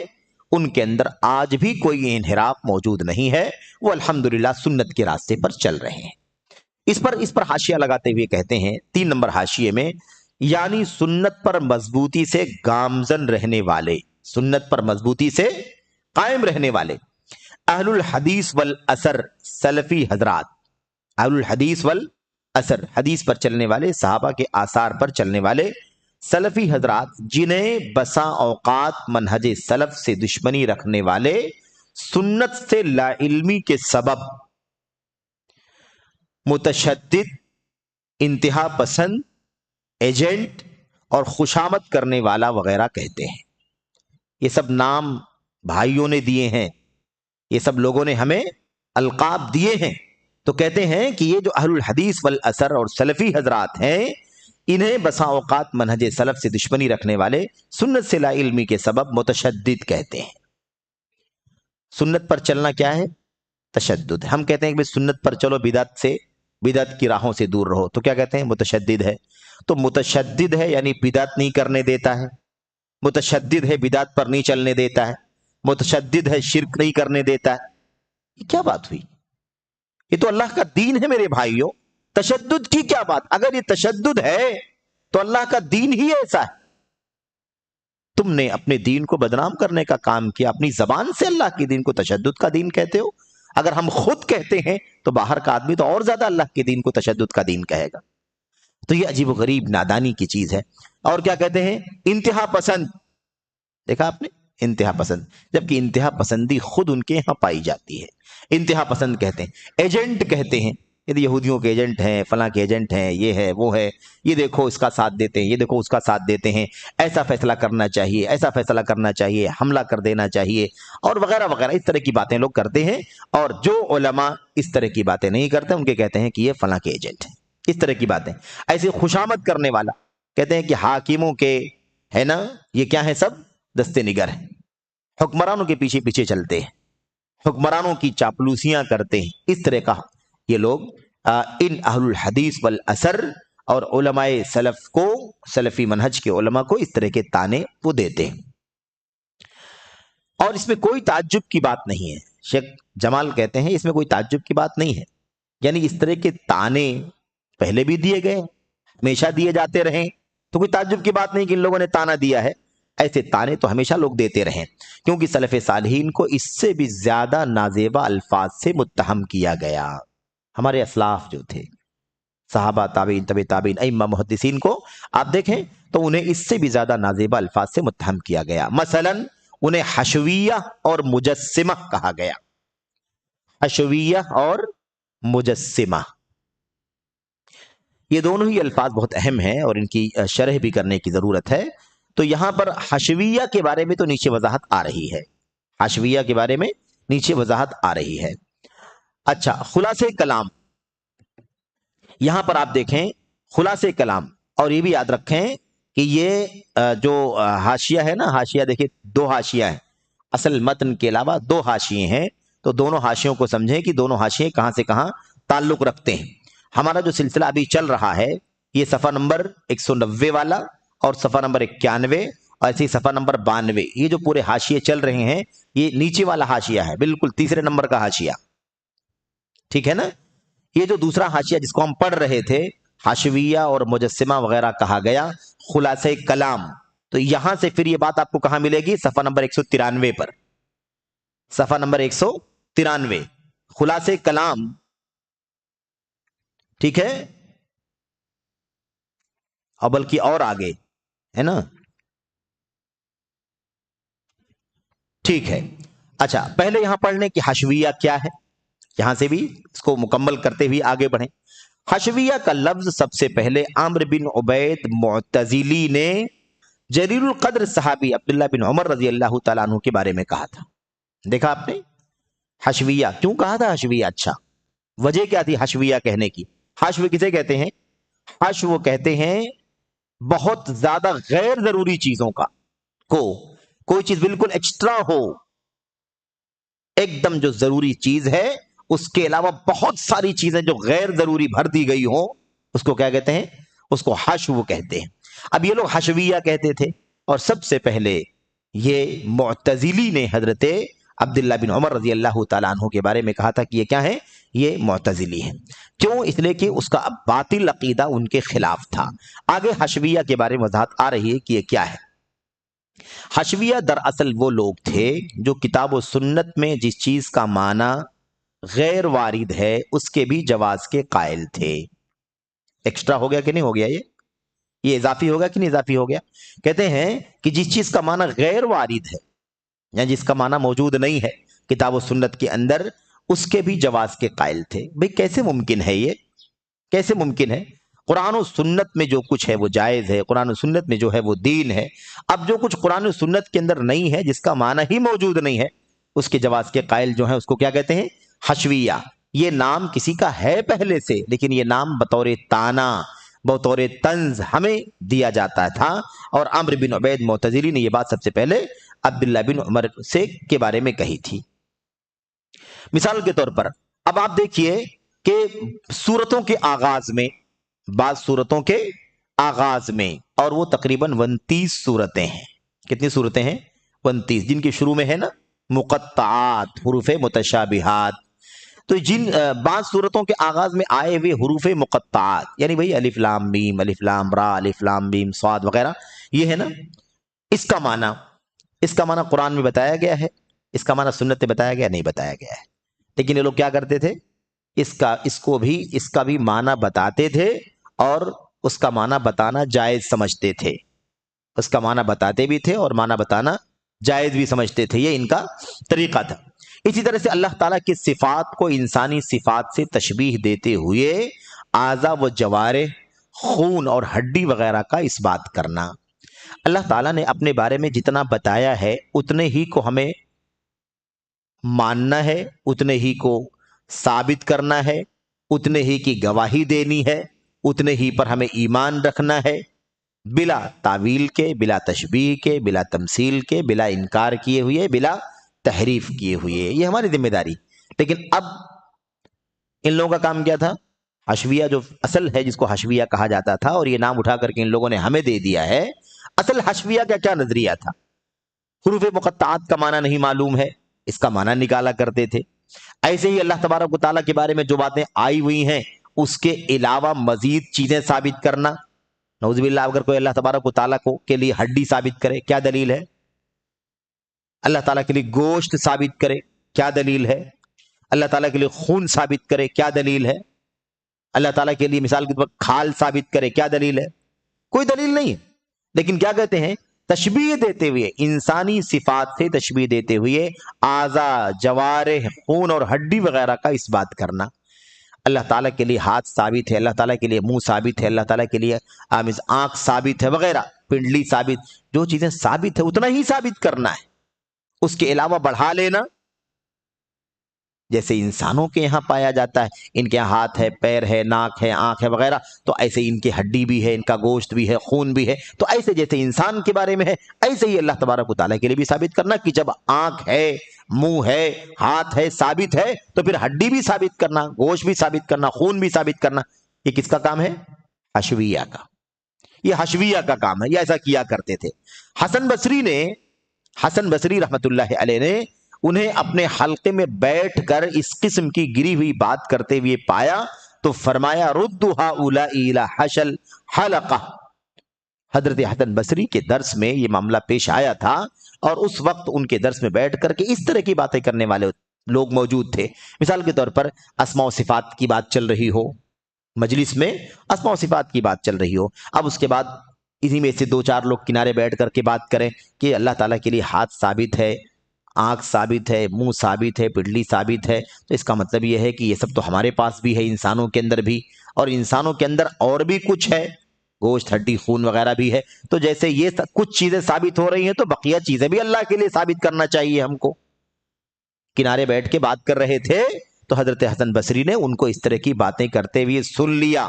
ان کے اندر آج بھی کوئی انحراف موجود نہیں ہے، وہ الحمدللہ سنت کے راستے پر چل رہے ہیں۔ اس پر حاشیہ لگاتے ہوئے کہتے ہیں 3 نمبر حاشیے میں، یعنی سنت پر مضبوطی سے گامزن رہنے والے، سنت پر مضبوطی سے قائم رہنے والے اہل الحدیث والاثر سلفی حضرات، اہل الحدیث والاثر، حدیث پر چلنے والے، صحابہ کے آثار پر چلنے والے سلفی حضرات، جنہیں بسا اوقات منہج سلف سے دشمنی رکھنے والے سنت سے لا علمی کے سبب متشدد، انتہا پسند، ایجنٹ اور خوشامد کرنے والا وغیرہ کہتے ہیں۔ یہ سب نام بھائیوں نے دیے ہیں، یہ سب لوگوں نے ہمیں القاب دیے ہیں، تو کہتے ہیں کہ یہ جو اہل الحدیث والاثر اور سلفی حضرات ہیں، انہیں بسا اوقات منہج سلف سے دشمنی رکھنے والے سنت سے لا علمی کے سبب متشدد کہتے ہیں۔ سنت پر چلنا کیا ہے؟ تشدد۔ ہم کہتے ہیں کہ سنت پر چلو، بدعت سے، بدعت کی راہوں سے دور رہو، تو کیا کہتے ہیں؟ متشدد ہے۔ تو متشدد ہے یعنی بدعت نہیں کرنے دیتا ہے، متشدد ہے بدعت پر نہیں چلنے دیتا ہے، متشدد ہے شرک نہیں کرنے دیتا ہے۔ یہ کیا بات ہوئی؟ یہ تو اللہ کا دین ہے میرے بھائیوں، تشدد کی کیا بات؟ اگر یہ تشدد ہے تو اللہ کا دین ہی ایسا ہے۔ تم نے اپنے دین کو بدنام کرنے کا کام کیا، اپنی زبان سے اللہ کے دین کو تشدد کا دین کہتے ہو۔ اگر ہم خود کہتے ہیں تو باہر کا آدمی تو اور زیادہ اللہ کے دین کو تشدد کا دین کہے گا۔ تو یہ عجیب و غریب نادانی کی چیز ہے. اور کیا کہتے ہیں؟ انتہا پسند. دیکھا آپ نے؟ انتہا پسند، جبکہ انتہا پسندی خود ان کے یہاں پائی جاتی ہے. انتہا پسند کہتے ہیں. ایجنٹ کہتے ہیں، یہ یہودیوں کے ایجنٹ ہیں، فلاں کے ایجنٹ ہیں، یہ ہے وہ ہے، یہ دیکھو اس کا ساتھ دیتے ہیں، یہ دیکھو اس کا ساتھ دیتے ہیں، ایسا فیصلہ کرنا چاہیے، ایسا فیصلہ کرنا چاہیے، حملہ کر دینا چاہیے، اور وغیرہ وغیرہ. اس طرح کی باتیں لوگ کرتے ہیں. اور جو علماء اس طرح کی باتیں نہیں کرتے ان کے کہتے ہیں کہ یہ فلاں کے ایجنٹ ہیں. اس طرح کی باتیں. ایسی خوشامد کرنے والا کہتے ہیں کہ حاکموں کے ہے نا یہ کیا ہے، سب دستے نگر ہیں، حکمرانوں کے پیچھے پیچھے چلتے ہیں، حکمرانوں کی چاپلوسیاں کرتے ہیں. اس طرح کا یہ لوگ ان اہل الحدیث والاثر اور علماء سلف کو، سلفی منہج کے علماء کو اس طرح کے تانے وہ دیتے ہیں. اور اس میں کوئی تعجب کی بات نہیں ہے. شیخ جمال کہتے ہیں اس میں کوئی تعجب کی بات نہیں ہے. یعنی اس طرح کے تانے پہلے بھی دیے گئے، ہمیشہ دیے جاتے رہیں، تو کوئی تعجب کی بات نہیں کہ ان لوگوں نے تانا دیا ہے. ایسے تانے تو ہمیشہ لوگ دیتے رہیں، کیونکہ سلف صالحین کو اس سے بھی زیادہ نازیبا الفاظ سے متہم کیا گیا. ہمارے اسلاف جو تھے، صحابہ، تابعین، تبع تابعین، ائمہ، محدثین کو آپ دیکھیں تو انہیں اس سے بھی زیادہ نازیبا الفاظ سے متہم کیا گیا. مثلا انہیں حشویہ اور مجسمہ کہا گیا. حشویہ اور مجسمہ، یہ دونوں ہی الفاظ بہت اہم ہیں اور ان کی شرح بھی کرنے کی ضرورت ہے. تو یہاں پر حشویہ کے بارے میں تو نیچے وضاحت آ رہی ہے، حشویہ کے بارے میں نیچے وضاحت آ رہی ہے. اچھا، خلاصے کلام، یہاں پر آپ دیکھیں خلاصے کلام. اور یہ بھی یاد رکھیں کہ یہ جو حاشیہ ہے نا، حاشیہ دیکھیں دو حاشیہ ہیں، اصل متن کے علاوہ دو حاشیے ہیں. تو دونوں حاشیوں کو سمجھیں کہ دونوں حاشیے کہاں سے کہاں تعلق رکھتے ہیں. ہمارا جو سلسلہ ابھی چل رہا ہے یہ صفحہ نمبر 190 والا اور صفحہ نمبر 91 اور ایسے ہی صفحہ نمبر 92، یہ جو پورے حاشیے چل رہے ہیں یہ نیچے والا حاشیہ ہے، بالکل تیسرے نمبر کا حاشیہ. ٹھیک ہے نا؟ یہ جو دوسرا حاشیہ جس کو ہم پڑھ رہے تھے، حشویہ اور مجسمہ وغیرہ کہا گیا خلاصہ کلام. تو یہاں سے پھر یہ بات آپ کو کہاں ملے گی؟ صفحہ نمبر 193 پر. صفحہ نمبر 193 خلاصہ کلام. ٹھیک ہے؟ اور بلکہ اور آگے ہے نا. ٹھیک ہے. اچھا، پہلے یہاں پڑھنے کی حشویہ کیا ہے، یہاں سے بھی اس کو مکمل کرتے ہوئے آگے بڑھیں. حشویہ کا لفظ سب سے پہلے عمرو بن عبید معتزلی نے جلیل القدر صحابی عبداللہ بن عمر رضی اللہ تعالیٰ عنہ کے بارے میں کہا تھا. دیکھا آپ نے؟ حشویہ کیوں کہا تھا حشویہ؟ اچھا، وجہ کیا تھی حشویہ کہنے کی؟ حشو کسے کہتے ہیں؟ حشو کہتے ہیں بہت زیادہ غیر ضروری چیزوں کا کو، کوئی چیز بالکل ایکسٹرا ہو، ایک دم جو ضروری چیز ہے اس کے علاوہ بہت ساری چیزیں جو غیر ضروری بھر دی گئی ہوں، اس کو کیا کہتے ہیں؟ اس کو حشو کہتے ہیں. اب یہ لوگ حشویہ کہتے تھے، اور سب سے پہلے یہ معتزلی نے حضرت عبداللہ بن عمر رضی اللہ تعالیٰ عنہ کے بارے میں کہا تھا کہ یہ کیا ہے؟ یہ معتزلی ہیں. کیوں؟ اس لیے کہ اس کا باطل عقیدہ ان کے خلاف تھا. آگے حشویہ کے بارے میں وضاحت آ رہی ہے کہ یہ کیا ہے. حشویہ دراصل وہ لوگ تھے جو کتاب و سنت میں جس چیز کا معنی غیر وارد ہے اس کے بھی جواز کے قائل تھے. ایکسٹرا ہو گیا کہ نہیں ہو گیا؟ یہ اضافی ہوگا کہ نہیں اضافی ہو گیا؟ کہتے ہیں کہ جس چیز کا معنی غیر وارد ہے یا جس کا معنی موجود نہیں ہے کتاب و سنت کے اندر، اس کے بھی جواز کے قائل تھے. بھئی کیسے ممکن ہے یہ؟ کیسے ممکن ہے؟ قرآن و سنت میں جو کچھ ہے وہ جائز ہے، قرآن و سنت میں جو ہے وہ دین ہے. اب جو کچھ قرآن و سنت کے اندر نہیں ہے، جس کا معنی ہی موجود نہیں ہے، اس کے جواز کے قائل جو ہیں اس کو کیا کہتے ہیں؟ حشویہ. یہ نام کسی کا ہے پہلے سے، لیکن یہ نام بطور تانا، بطور طنز ہمیں دیا جاتا تھا. اور عمرو بن عبید معتزلی نے یہ بات سب سے پہلے عبداللہ بن عمر سے کے بارے میں کہی تھی. مثال کے طور پر اب آپ دیکھیے کہ سورتوں کے آغاز میں، بعض سورتوں کے آغاز میں، اور وہ تقریباً 29 سورتیں ہیں. کتنی سورتیں ہیں؟ 29، جن کے شروع میں ہے نا مقطعات، حروف متشابہات. تو جن بعض سورتوں کے آغاز میں آئے ہوئے حروف مقطعات، یعنی بھئی الف لام میم، الف لام را، الف لام میم صاد وغیرہ، یہ ہے نا، اس کا معنی قرآن میں بتایا گیا ہے، اس کا معنی سنت میں بتایا گیا؟ نہیں بتایا گیا ہے. لیکن یہ لوگ کیا کرتے تھے؟ اس کا بھی معنی بتاتے تھے اور اس کا معنی بتانا جائز سمجھتے تھے، اس کا معنی بتاتے بھی تھے اور معنی بتانا جائز بھی سمجھتے تھے، یہ ان کا طریقہ تھا۔ اسی طرح سے اللہ تعالیٰ کی صفات کو انسانی صفات سے تشبیہ دیتے ہوئے اعضاء و جوارح، خون اور ہڈی وغیرہ کا اس بات کرنا۔ اللہ تعالیٰ نے اپنے بارے میں جتنا بتایا ہے اتنے ہی کو ہمیں ماننا ہے، اتنے ہی کو ثابت کرنا ہے، اتنے ہی کی گواہی دینی ہے، اتنے ہی پر ہمیں ایمان رکھنا ہے، بلا تعویل کے، بلا تشبیہ کے، بلا تمثیل کے، بلا انکار کیے ہوئے، بلا تحریف کیے ہوئے، یہ ہماری ذمہ داری۔ لیکن اب ان لوگوں کا کام کیا تھا؟ حشویہ جو اصل ہے، جس کو حشویہ کہا جاتا تھا، اور یہ نام اٹھا کر کے ان لوگوں نے ہمیں دے دیا ہے۔ اصل حشویہ کا کیا نظریہ تھا؟ حروف مقطعات کا معنی نہیں معلوم ہے، اس کا معنی نکالا کرتے تھے۔ ایسے ہی اللہ تبارک و تعالیٰ کے بارے میں جو باتیں آئی ہوئی ہیں اس کے علاوہ مزید چیزیں ثابت کرنا۔ نعوذ باللہ، اگر کوئی اللہ تبارک و تعالیٰ کو کے لیے ہڈی ثابت کرے، کیا دلیل ہے؟ اللہ تعالیٰ کے لیے گوشت ثابت کرے، کیا دلیل ہے؟ اللہ تعالیٰ کے لیے خون ثابت کرے، کیا دلیل ہے؟ اللہ تعالیٰ کے لیے مثال کے طور پر کھال ثابت کرے، کیا دلیل ہے؟ کوئی دلیل نہیں ہے۔ لیکن کیا کہتے ہیں؟ تشبیہ دیتے ہوئے، انسانی صفات سے تشبیہ دیتے ہوئے اعضاء، جوارح، خون اور ہڈی وغیرہ کا اس بات کرنا۔ اللہ تعالیٰ کے لیے ہاتھ ثابت ہے، اللہ تعالیٰ کے لیے منہ ثابت ہے، اللہ تعالیٰ کے لیے آنکھ ثابت ہے وغیرہ، پنڈلی ثابت، جو چیزیں ثابت ہے اتنا ہی ثابت کرنا ہے، اس کے علاوہ بڑھا لینا۔ جیسے انسانوں کے یہاں پایا جاتا ہے، ان کے یہاں ہاتھ ہے، پیر ہے، ناک ہے، آنکھ ہے وغیرہ، تو ایسے ان کی ہڈی بھی ہے، ان کا گوشت بھی ہے، خون بھی ہے، تو ایسے جیسے انسان کے بارے میں ہے ایسے ہی اللہ تبارک و تعالیٰ کے لیے بھی ثابت کرنا کہ جب آنکھ ہے، منہ ہے، ہاتھ ہے، ثابت ہے، تو پھر ہڈی بھی ثابت کرنا، گوشت بھی ثابت کرنا، خون بھی ثابت کرنا۔ یہ کس کا کام ہے؟ حشویہ کا۔ یہ حشویہ کا کام ہے، یہ ایسا کیا کرتے تھے۔ حسن بصری رحمت اللہ علیہ نے انہیں اپنے حلقے میں بیٹھ کر اس قسم کی گری ہوئی بات کرتے ہوئے پایا تو فرمایا ردوا الی حشل حلقہ۔ حضرت حسن بصری کے درس میں یہ معاملہ پیش آیا تھا، اور اس وقت ان کے درس میں بیٹھ کر کے اس طرح کی باتیں کرنے والے لوگ موجود تھے۔ مثال کے طور پر اسماء و صفات کی بات چل رہی ہو، مجلس میں اسماء و صفات کی بات چل رہی ہو، اب اس کے بعد اسی میں سے دو چار لوگ کنارے بیٹھ کر کے بات کریں کہ اللہ تعالیٰ کے لیے ہاتھ ثابت ہے، آنکھ ثابت ہے، منہ ثابت ہے، پنڈلی ثابت ہے، تو اس کا مطلب یہ ہے کہ یہ سب تو ہمارے پاس بھی ہے، انسانوں کے اندر بھی، اور انسانوں کے اندر اور بھی کچھ ہے، گوشت، ہڈی، خون وغیرہ بھی ہے، تو جیسے یہ کچھ چیزیں ثابت ہو رہی ہیں تو بقیہ چیزیں بھی اللہ کے لیے ثابت کرنا چاہیے ہم کو۔ کنارے بیٹھ کے بات کر رہے تھے تو حضرت حسن بصری نے ان کو اس طرح کی باتیں کرتے ہوئے سن لیا،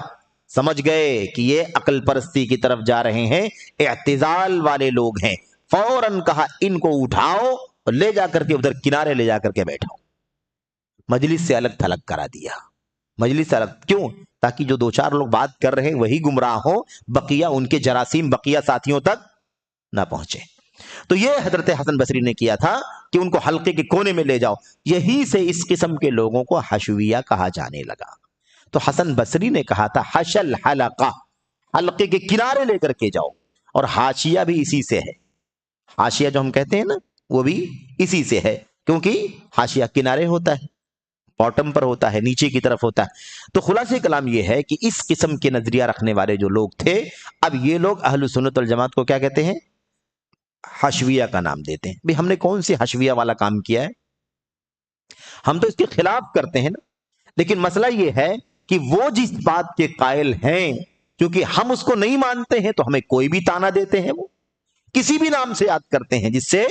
سمجھ گئے کہ یہ عقل پرستی کی طرف جا رہے ہیں، اعتزال والے لوگ ہیں۔ فوراً کہا ان کو اٹھاؤ اور لے جا کر کے ادھر کنارے لے جا کر کے بیٹھاؤ۔ مجلس سے الگ تھلگ کرا دیا، مجلس سے الگ، کیوں؟ تاکہ جو دو چار لوگ بات کر رہے ہیں وہی گمراہ ہوں، بقیہ ان کے جراثیم بقیہ ساتھیوں تک نہ پہنچے۔ تو یہ حضرت حسن بصری نے کیا تھا کہ ان کو حلقے کے کونے میں لے جاؤ، یہی سے اس قسم کے لوگوں کو حشویہ کہا جانے لگا۔ تو حسن بصری نے کہا تھا حشل حلقہ، حلقے کے کنارے لے کر کے جاؤ، اور حاشیہ بھی اسی سے ہے، حاشیہ جو ہم کہتے ہیں نا وہ بھی اسی سے ہے، کیونکہ حاشیہ کنارے ہوتا ہے، باٹم پر ہوتا ہے، نیچے کی طرف ہوتا ہے۔ تو خلاصہ کلام یہ ہے کہ اس قسم کے نظریہ رکھنے والے جو لوگ تھے، اب یہ لوگ اہل سنت والجماعت کو کیا کہتے ہیں؟ حشویہ کا نام دیتے ہیں۔ بھی ہم نے کون سی حشویہ والا کام کیا ہے؟ ہم تو اس کے خلاف کرتے ہیں نا، لیکن مسئلہ یہ ہے کہ وہ جس بات کے قائل ہیں، کیونکہ ہم اس کو نہیں مانتے ہیں تو ہمیں کوئی بھی تانا دیتے ہیں، وہ کسی بھی نام سے یاد کرتے ہیں جس سے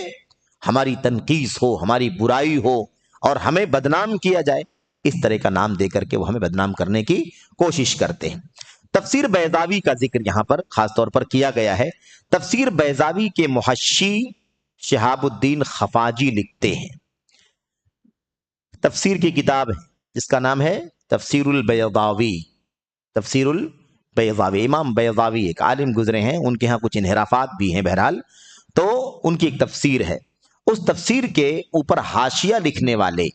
ہماری تنقیص ہو، ہماری برائی ہو اور ہمیں بدنام کیا جائے، اس طرح کا نام دے کر کے وہ ہمیں بدنام کرنے کی کوشش کرتے ہیں۔ تفسیر بیضاوی کا ذکر یہاں پر خاص طور پر کیا گیا ہے۔ تفسیر بیضاوی کے محشی شہاب الدین خفاجی لکھتے ہیں، تفسیر کی کتاب ہے جس کا نام ہے تفسیر البیضاوی، تفسیر البیضاوی۔ امام بیضاوی ایک عالم گزرے ہیں، ان کے ہاں کچھ انحرافات بھی ہیں، بہرحال تو ان کی ایک تفسیر ہے۔ اس تفسیر کے اوپر حاشیہ لکھنے والے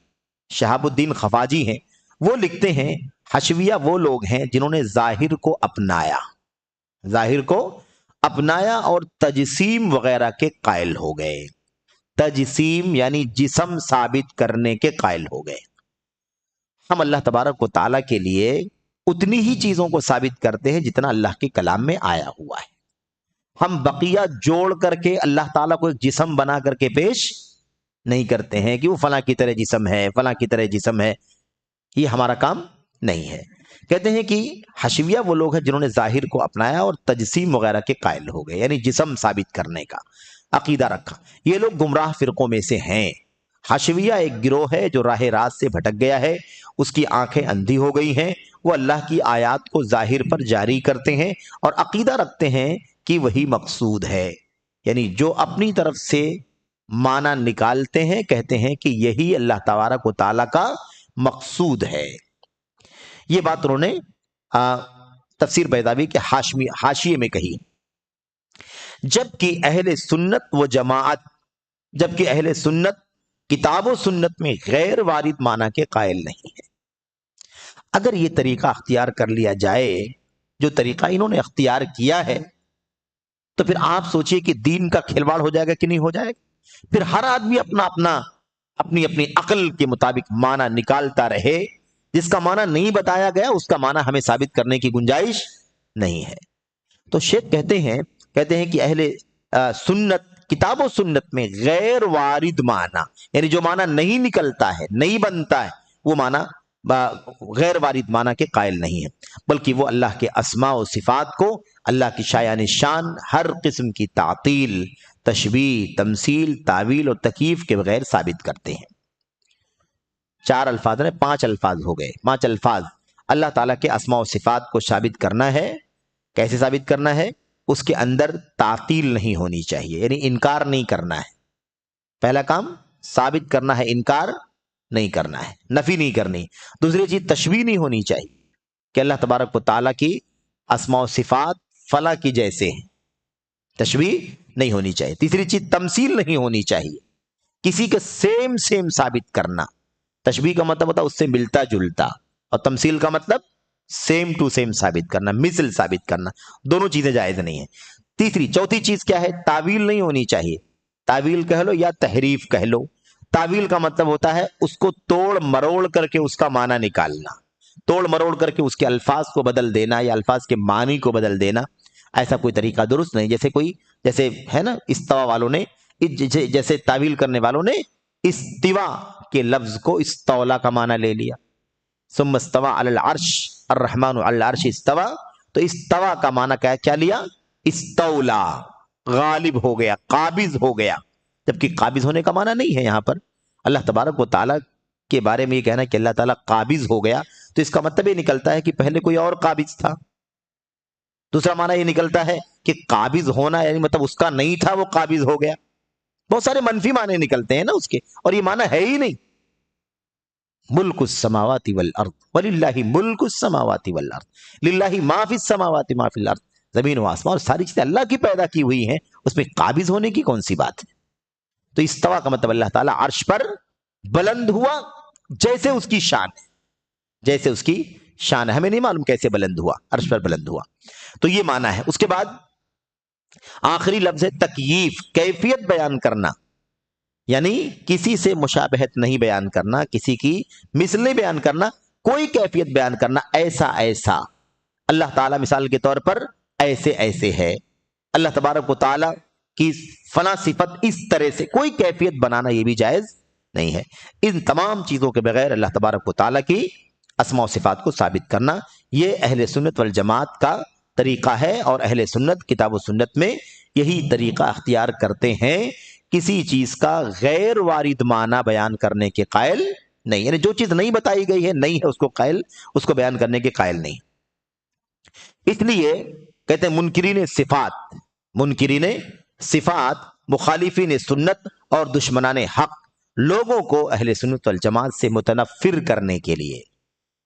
شہاب الدین خفاجی ہیں، وہ لکھتے ہیں حشویہ وہ لوگ ہیں جنہوں نے ظاہر کو اپنایا، ظاہر کو اپنایا اور تجسیم وغیرہ کے قائل ہو گئے۔ تجسیم یعنی جسم ثابت کرنے کے قائل ہو گئے۔ ہم اللہ تبارک و تعالیٰ کے لیے اتنی ہی چیزوں کو ثابت کرتے ہیں جتنا اللہ کے کلام میں آیا ہوا ہے۔ ہم بقیہ جوڑ کر کے اللہ تعالیٰ کو ایک جسم بنا کر کے پیش نہیں کرتے ہیں کہ وہ فلاں کی طرح جسم ہے، فلاں کی طرح جسم ہے، یہ ہمارا کام نہیں ہے۔ کہتے ہیں کہ حشویہ وہ لوگ ہیں جنہوں نے ظاہر کو اپنایا اور تجسیم وغیرہ کے قائل ہو گئے، یعنی جسم ثابت کرنے کا عقیدہ رکھا۔ یہ لوگ گمراہ فرقوں میں سے ہیں۔ حشویہ ایک گروہ ہے جو راہ راست سے بھٹک گیا ہے، اس کی آنکھیں اندھی ہو گئی ہیں، وہ اللہ کی آیات کو ظاہر پر جاری کرتے ہیں اور عقیدہ رکھتے ہیں کہ وہی مقصود ہے، یعنی جو اپنی طرف سے معنی نکالتے ہیں کہتے ہیں کہ یہی اللہ تبارک و تعالیٰ کا مقصود ہے۔ یہ بات انہوں نے تفسیر بیضاوی کے حاشیے میں کہی۔ جبکہ اہل سنت کتاب و سنت میں غیر وارد معنی کے قائل نہیں ہے۔ اگر یہ طریقہ اختیار کر لیا جائے جو طریقہ انہوں نے اختیار کیا ہے تو پھر آپ سوچئے کہ دین کا کھلواڑ ہو جائے گا کہ نہیں ہو جائے گا۔ پھر ہر آدمی اپنی عقل کے مطابق معنی نکالتا رہے، جس کا معنی نہیں بتایا گیا اس کا معنی ہمیں ثابت کرنے کی گنجائش نہیں ہے۔ تو شیخ کہتے ہیں کہ اہل سنت کتاب و سنت میں غیر وارد معنی، یعنی جو معنی نہیں نکلتا ہے، نہیں بنتا ہے، وہ معنی غیر وارد معنی کے قائل نہیں ہے، بلکہ وہ اللہ کے اسماء و صفات کو اللہ کی شایان شان ہر قسم کی تعطیل، تشبیہ، تمثیل، تعویل اور تکییف کے بغیر ثابت کرتے ہیں۔ 4 الفاظ نے 5 الفاظ ہو گئے۔ 5 الفاظ اللہ تعالیٰ کے اسماء و صفات کو ثابت کرنا ہے۔ کیسے ثابت کرنا ہے؟ اس کے اندر تعطیل نہیں ہونی چاہیے، یعنی انکار نہیں کرنا ہے۔ پہلا کام ثابت کرنا ہے، انکار نہیں کرنا ہے، نفی نہیں کرنی۔ دوسری چیز تشبیہ نہیں ہونی چاہیے کہ اللہ تبارک و تعالیٰ کی اسماء و صفات فلاں کی جیسے ہیں، تشبیہ نہیں ہونی چاہیے۔ تیسری چیز تمثیل نہیں ہونی چاہیے، کسی کے سیم ثابت کرنا۔ تشبیہ کا مطلب ہوتا ہے اس سے ملتا جلتا، اور تمثیل کا مطلب سیم ٹو سیم ثابت کرنا، مثل ثابت کرنا۔ دونوں چیزیں جائز نہیں ہیں۔ چوتھی چیز کیا ہے؟ تعویل نہیں ہونی چاہیے۔ تعویل کہہ لو یا تحریف کہہ لو۔ تعویل کا مطلب ہوتا ہے اس کو توڑ مروڑ کر کے اس کا معنی نکالنا، توڑ مروڑ کر کے اس کے الفاظ کو بدل دینا یا الفاظ کے معنی کو بدل دینا۔ ایسا کوئی طریقہ درست نہیں۔ جیسے ہے نا، استوا والوں نے، جیسے تعویل کرنے والوں نے استوا کے لفظ کو استولا کا معنی لے لیا۔ ثم استوى علی العرش، الرحمن علی العرش استوا، تو استوا کا معنی کیا لیا؟ استولا، غالب ہو گیا، قابض ہو گیا، جبکہ قابض ہونے کا معنی نہیں ہے یہاں پر۔ اللہ تبارک و تعالیٰ کے بارے میں یہ کہنا کہ اللہ تعالیٰ قابض ہو گیا، تو اس کا مطلب یہ نکلتا ہے کہ پہلے کوئی اور قابض تھا۔ دوسرا معنی یہ نکلتا ہے کہ قابض ہونا یعنی مطلب اس کا نہیں تھا، وہ قابض ہو گیا۔ بہت سارے منفی معنی نکلتے ہیں نا اس کے، اور یہ معنی ہے ہی نہیں۔ ملک السماوات والارض وللہ ملک السماوات والارض للہ ما فی السماوات ما فی الارض، زمین و آسمان اور ساری چیزیں اللہ کی پیدا کی ہوئی ہیں، اس میں قابض ہونے کی کون سی بات ہے؟ تو استوا کا مطلب اللہ تعالیٰ عرش پر بلند ہوا جیسے اس کی شان ہے، جیسے اس کی شان ہے۔ ہمیں نہیں معلوم کیسے بلند ہوا، عرش پر بلند ہوا، تو یہ معنی ہے۔ اس کے بعد آخری لفظ ہے تکییف، کیفیت بیان کرنا، یعنی کسی سے مشابہت نہیں بیان کرنا، کسی کی مثل نہیں بیان کرنا، کوئی کیفیت بیان کرنا، ایسا اللہ تعالیٰ مثال کے طور پر ایسے ہے، اللہ تبارک و تعالیٰ کی فلاں صفت اس طرح سے، کوئی کیفیت بنانا یہ بھی جائز نہیں ہے۔ ان تمام چیزوں کے بغیر اللہ تبارک و تعالیٰ کی اسماء و صفات کو ثابت کرنا، یہ اہل سنت والجماعت کا طریقہ ہے، اور اہل سنت کتاب و سنت میں یہی طریقہ اختیار کرتے ہیں، کسی چیز کا غیر وارد معنی بیان کرنے کے قائل نہیں، یعنی جو چیز نہیں بتائی گئی ہے، نہیں ہے، اس کو بیان کرنے کے قائل نہیں۔ اس لیے کہتے ہیں منکرین صفات، مخالفین سنت اور دشمنان حق لوگوں کو اہل سنت والجماعت سے متنفر کرنے کے لیے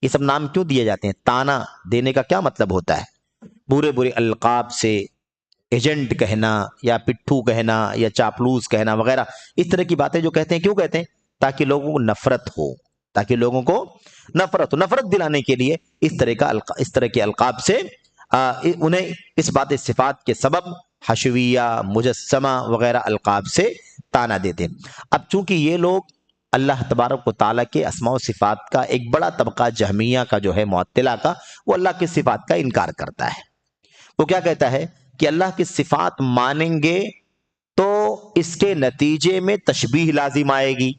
یہ سب نام کیوں دیے جاتے ہیں؟ تانا دینے کا کیا مطلب ہوتا ہے؟ برے القاب سے ایجنٹ کہنا یا پٹھو کہنا یا چاپلوس کہنا وغیرہ، اس طرح کی باتیں جو کہتے ہیں، کیوں کہتے ہیں؟ تاکہ لوگوں کو نفرت دلانے کے لیے اس طرح کے القاب سے انہیں اس بات صفات کے سبب حشویہ، مجسمہ وغیرہ القاب سے تانا دیتے ہیں۔ اب چونکہ یہ لوگ اللہ تبارک و تعالیٰ کے اسماء و صفات کا ایک بڑا طبقہ جہمیہ کا جو ہے، معطلہ کا، وہ اللہ کی صفات کا انکار کرتا ہے۔ وہ کیا کہتا ہے کہ اللہ کی صفات مانیں گے تو اس کے نتیجے میں تشبیہ لازم آئے گی۔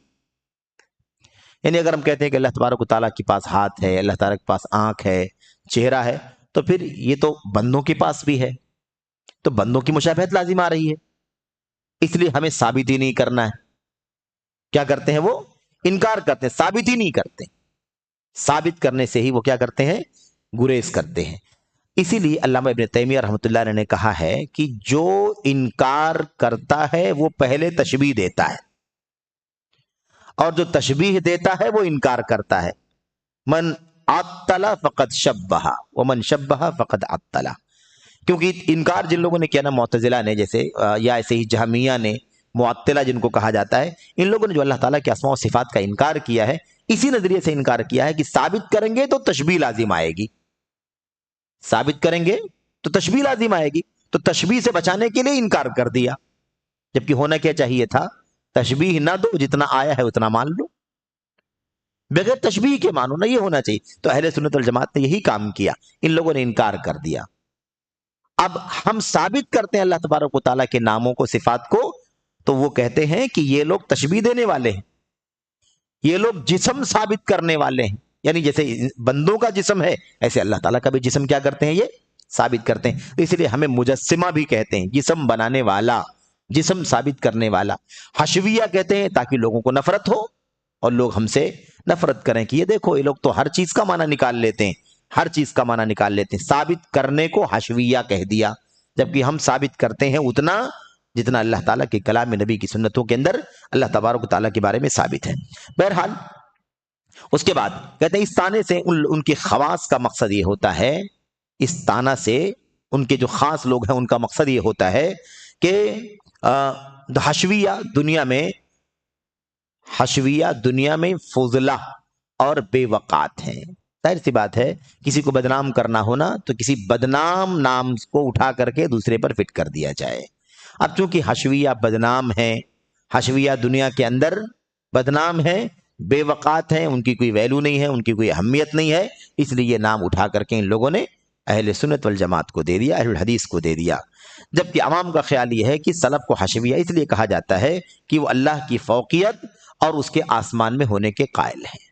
یعنی اگر ہم کہتے ہیں کہ اللہ تبارک و تعالیٰ کے پاس ہاتھ ہے، اللہ تعالیٰ کے پاس آنکھ ہے، چہرہ ہے، تو پھر یہ تو بندوں کے پاس بھی ہے، تو بندوں کی مشابہت لازم آ رہی ہے، اس لیے ہمیں ثابت ہی نہیں کرنا ہے۔ کیا کرتے ہیں؟ وہ انکار کرتے ہیں، ثابت ہی نہیں کرتے۔ ثابت کرنے سے ہی وہ کیا کرتے ہیں؟ گریز کرتے ہیں۔ اسی لیے علامہ ابن تیمیہ رحمۃ اللہ علیہ نے کہا ہے کہ جو انکار کرتا ہے وہ پہلے تشبیہ دیتا ہے، اور جو تشبیہ دیتا ہے وہ انکار کرتا ہے۔ من عطل فقد شبہ ومن شبہ فقد عطل۔ کیونکہ انکار جن لوگوں نے کیا نا، معتزلہ نے جیسے، یا ایسے ہی جہمیہ نے، معطلہ جن کو کہا جاتا ہے، ان لوگوں نے جو اللہ تعالیٰ کے اسماء و صفات کا انکار کیا ہے، اسی نظریے سے انکار کیا ہے کہ ثابت کریں گے تو تشبیہ لازم آئے گی، ثابت کریں گے تو تشبیہ لازم آئے گی، تو تشبیہ سے بچانے کے لیے انکار کر دیا، جبکہ ہونا کیا چاہیے تھا؟ تشبیہ نہ دو، جتنا آیا ہے اتنا مان لو، بغیر تشبیہ کے مانو نہ، یہ ہونا چاہیے۔ تو اہل سنت والجماعت نے یہی کام کیا، ان لوگوں نے انکار کر دیا۔ اب ہم ثابت کرتے ہیں اللہ تبارک و تعالیٰ کے ناموں کو، صفات کو، تو وہ کہتے ہیں کہ یہ لوگ تشبیہ دینے والے ہیں، یہ لوگ جسم ثابت کرنے والے ہیں، یعنی جیسے بندوں کا جسم ہے ایسے اللہ تعالیٰ کا بھی جسم کیا کرتے ہیں؟ یہ ثابت کرتے ہیں۔ اس لیے ہمیں مجسمہ بھی کہتے ہیں، جسم بنانے والا، جسم ثابت کرنے والا۔ حشویہ کہتے ہیں تاکہ لوگوں کو نفرت ہو اور لوگ ہم سے نفرت کریں کہ یہ دیکھو، یہ لوگ تو ہر چیز کا معنی نکال لیتے ہیں، ہر چیز کا معنی نکال لیتے ہیں۔ ثابت کرنے کو حشویہ کہہ دیا، جبکہ ہم ثابت کرتے ہیں اتنا جتنا اللہ تعالیٰ کے کلام میں، نبی کی سنتوں کے اندر اللہ تبارک و تعالیٰ کے بارے میں ثابت ہے۔ بہرحال اس کے بعد کہتے ہیں اس تانے سے ان کے خواص کا مقصد یہ ہوتا ہے، اس تانا سے ان کے جو خاص لوگ ہیں ان کا مقصد یہ ہوتا ہے کہ حشویہ دنیا میں فضلہ اور بے وقات ہیں۔ ظاہر سی بات ہے، کسی کو بدنام کرنا ہونا تو کسی بدنام نام کو اٹھا کر کے دوسرے پر فٹ کر دیا جائے۔ اب چونکہ حشویہ بدنام ہیں، حشویہ دنیا کے اندر بدنام ہیں، بے وقات ہیں، ان کی کوئی ویلو نہیں ہے، ان کی کوئی اہمیت نہیں ہے، اس لیے یہ نام اٹھا کر کے ان لوگوں نے اہل سنت والجماعت کو دے دیا، اہل الحدیث کو دے دیا۔ جبکہ عوام کا خیال یہ ہے کہ سلف کو حشویہ اس لیے کہا جاتا ہے کہ وہ اللہ کی فوقیت اور اس کے آسمان میں ہونے کے قائل ہیں۔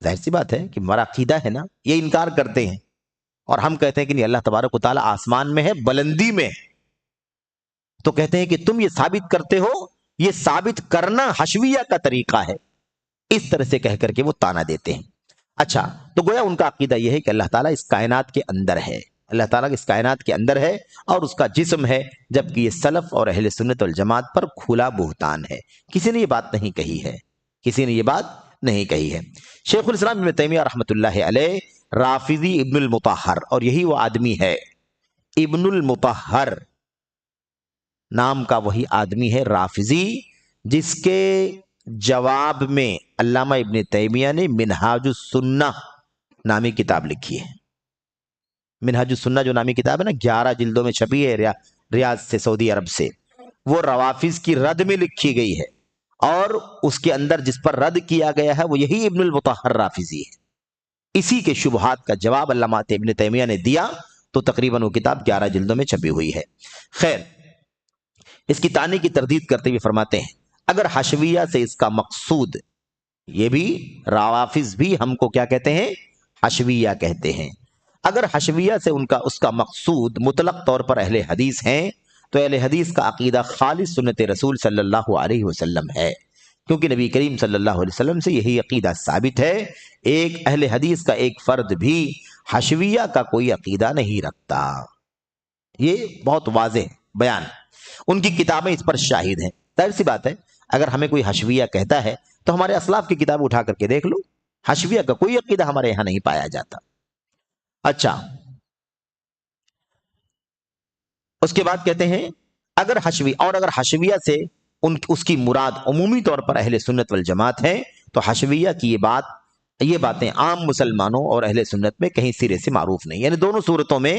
ظاہر سی بات ہے کہ ہمارا عقیدہ ہے نا، یہ انکار کرتے ہیں، اور ہم کہتے ہیں کہ نہیں، اللہ تبارک و تعالیٰ آسمان میں ہے، بلندی میں، تو کہتے ہیں کہ تم یہ ثابت کرتے ہو، یہ ثابت کرنا حشویہ کا طریقہ ہے، اس طرح سے کہہ کر کے وہ تانا دیتے ہیں۔ اچھا، تو گویا ان کا عقیدہ یہ ہے کہ اللہ تعالیٰ اس کائنات کے اندر ہے، اللہ تعالیٰ اس کائنات کے اندر ہے اور اس کا جسم ہے، جبکہ یہ سلف اور اہل سنت والجماعت پر کھلا بہتان ہے۔ کسی نے یہ بات نہیں کہی ہے، کسی نے یہ بات نہیں کہی ہے۔ شیخ الاسلام ابن تیمیہ رحمۃ اللہ علیہ رافضی ابن المطہر، اور یہی وہ آدمی ہے، ابن المطہر نام کا وہی آدمی ہے رافضی، جس کے جواب میں علامہ ابن تیمیہ نے منہاج السنہ نامی کتاب لکھی ہے۔ منہاج السنہ جو نامی کتاب ہے نا، 11 جلدوں میں چھپی ہے، ریاض سے، سعودی عرب سے، وہ روافض کی رد میں لکھی گئی ہے، اور اس کے اندر جس پر رد کیا گیا ہے وہ یہی ابن المطہر رافضی ہے۔ اسی کے شبہات کا جواب علامہ ابن تیمیہ نے دیا، تو تقریباً وہ کتاب 11 جلدوں میں چھپی ہوئی ہے۔ خیر، اس کی تانے کی تردید کرتے ہوئے فرماتے ہیں اگر حشویہ سے اس کا مقصود، یہ بھی روافض بھی ہم کو کیا کہتے ہیں؟ حشویہ کہتے ہیں۔ اگر حشویہ سے اس کا مقصود مطلق طور پر اہل حدیث ہیں، تو اہل حدیث کا عقیدہ خالص سنت رسول صلی اللہ علیہ وسلم ہے، کیونکہ نبی کریم صلی اللہ علیہ وسلم سے یہی عقیدہ ثابت ہے۔ ایک اہل حدیث کا ایک فرد بھی حشویہ کا کوئی عقیدہ نہیں رکھتا، یہ بہت واضح بیان، ان کی کتابیں اس پر شاہد ہیں۔ ظاہر سی بات ہے، اگر ہمیں کوئی حشویہ کہتا ہے تو ہمارے اسلاف کی کتاب اٹھا کر کے دیکھ لو، حشویہ کا کوئی عقیدہ ہمارے یہاں نہیں پایا جاتا۔ اچھا، اس کے بعد کہتے ہیں اگر حشویہ سے اس کی مراد عمومی طور پر اہل سنت والجماعت ہے، تو حشویہ کی یہ باتیں عام مسلمانوں اور اہل سنت میں کہیں سرے سے معروف نہیں، یعنی دونوں صورتوں میں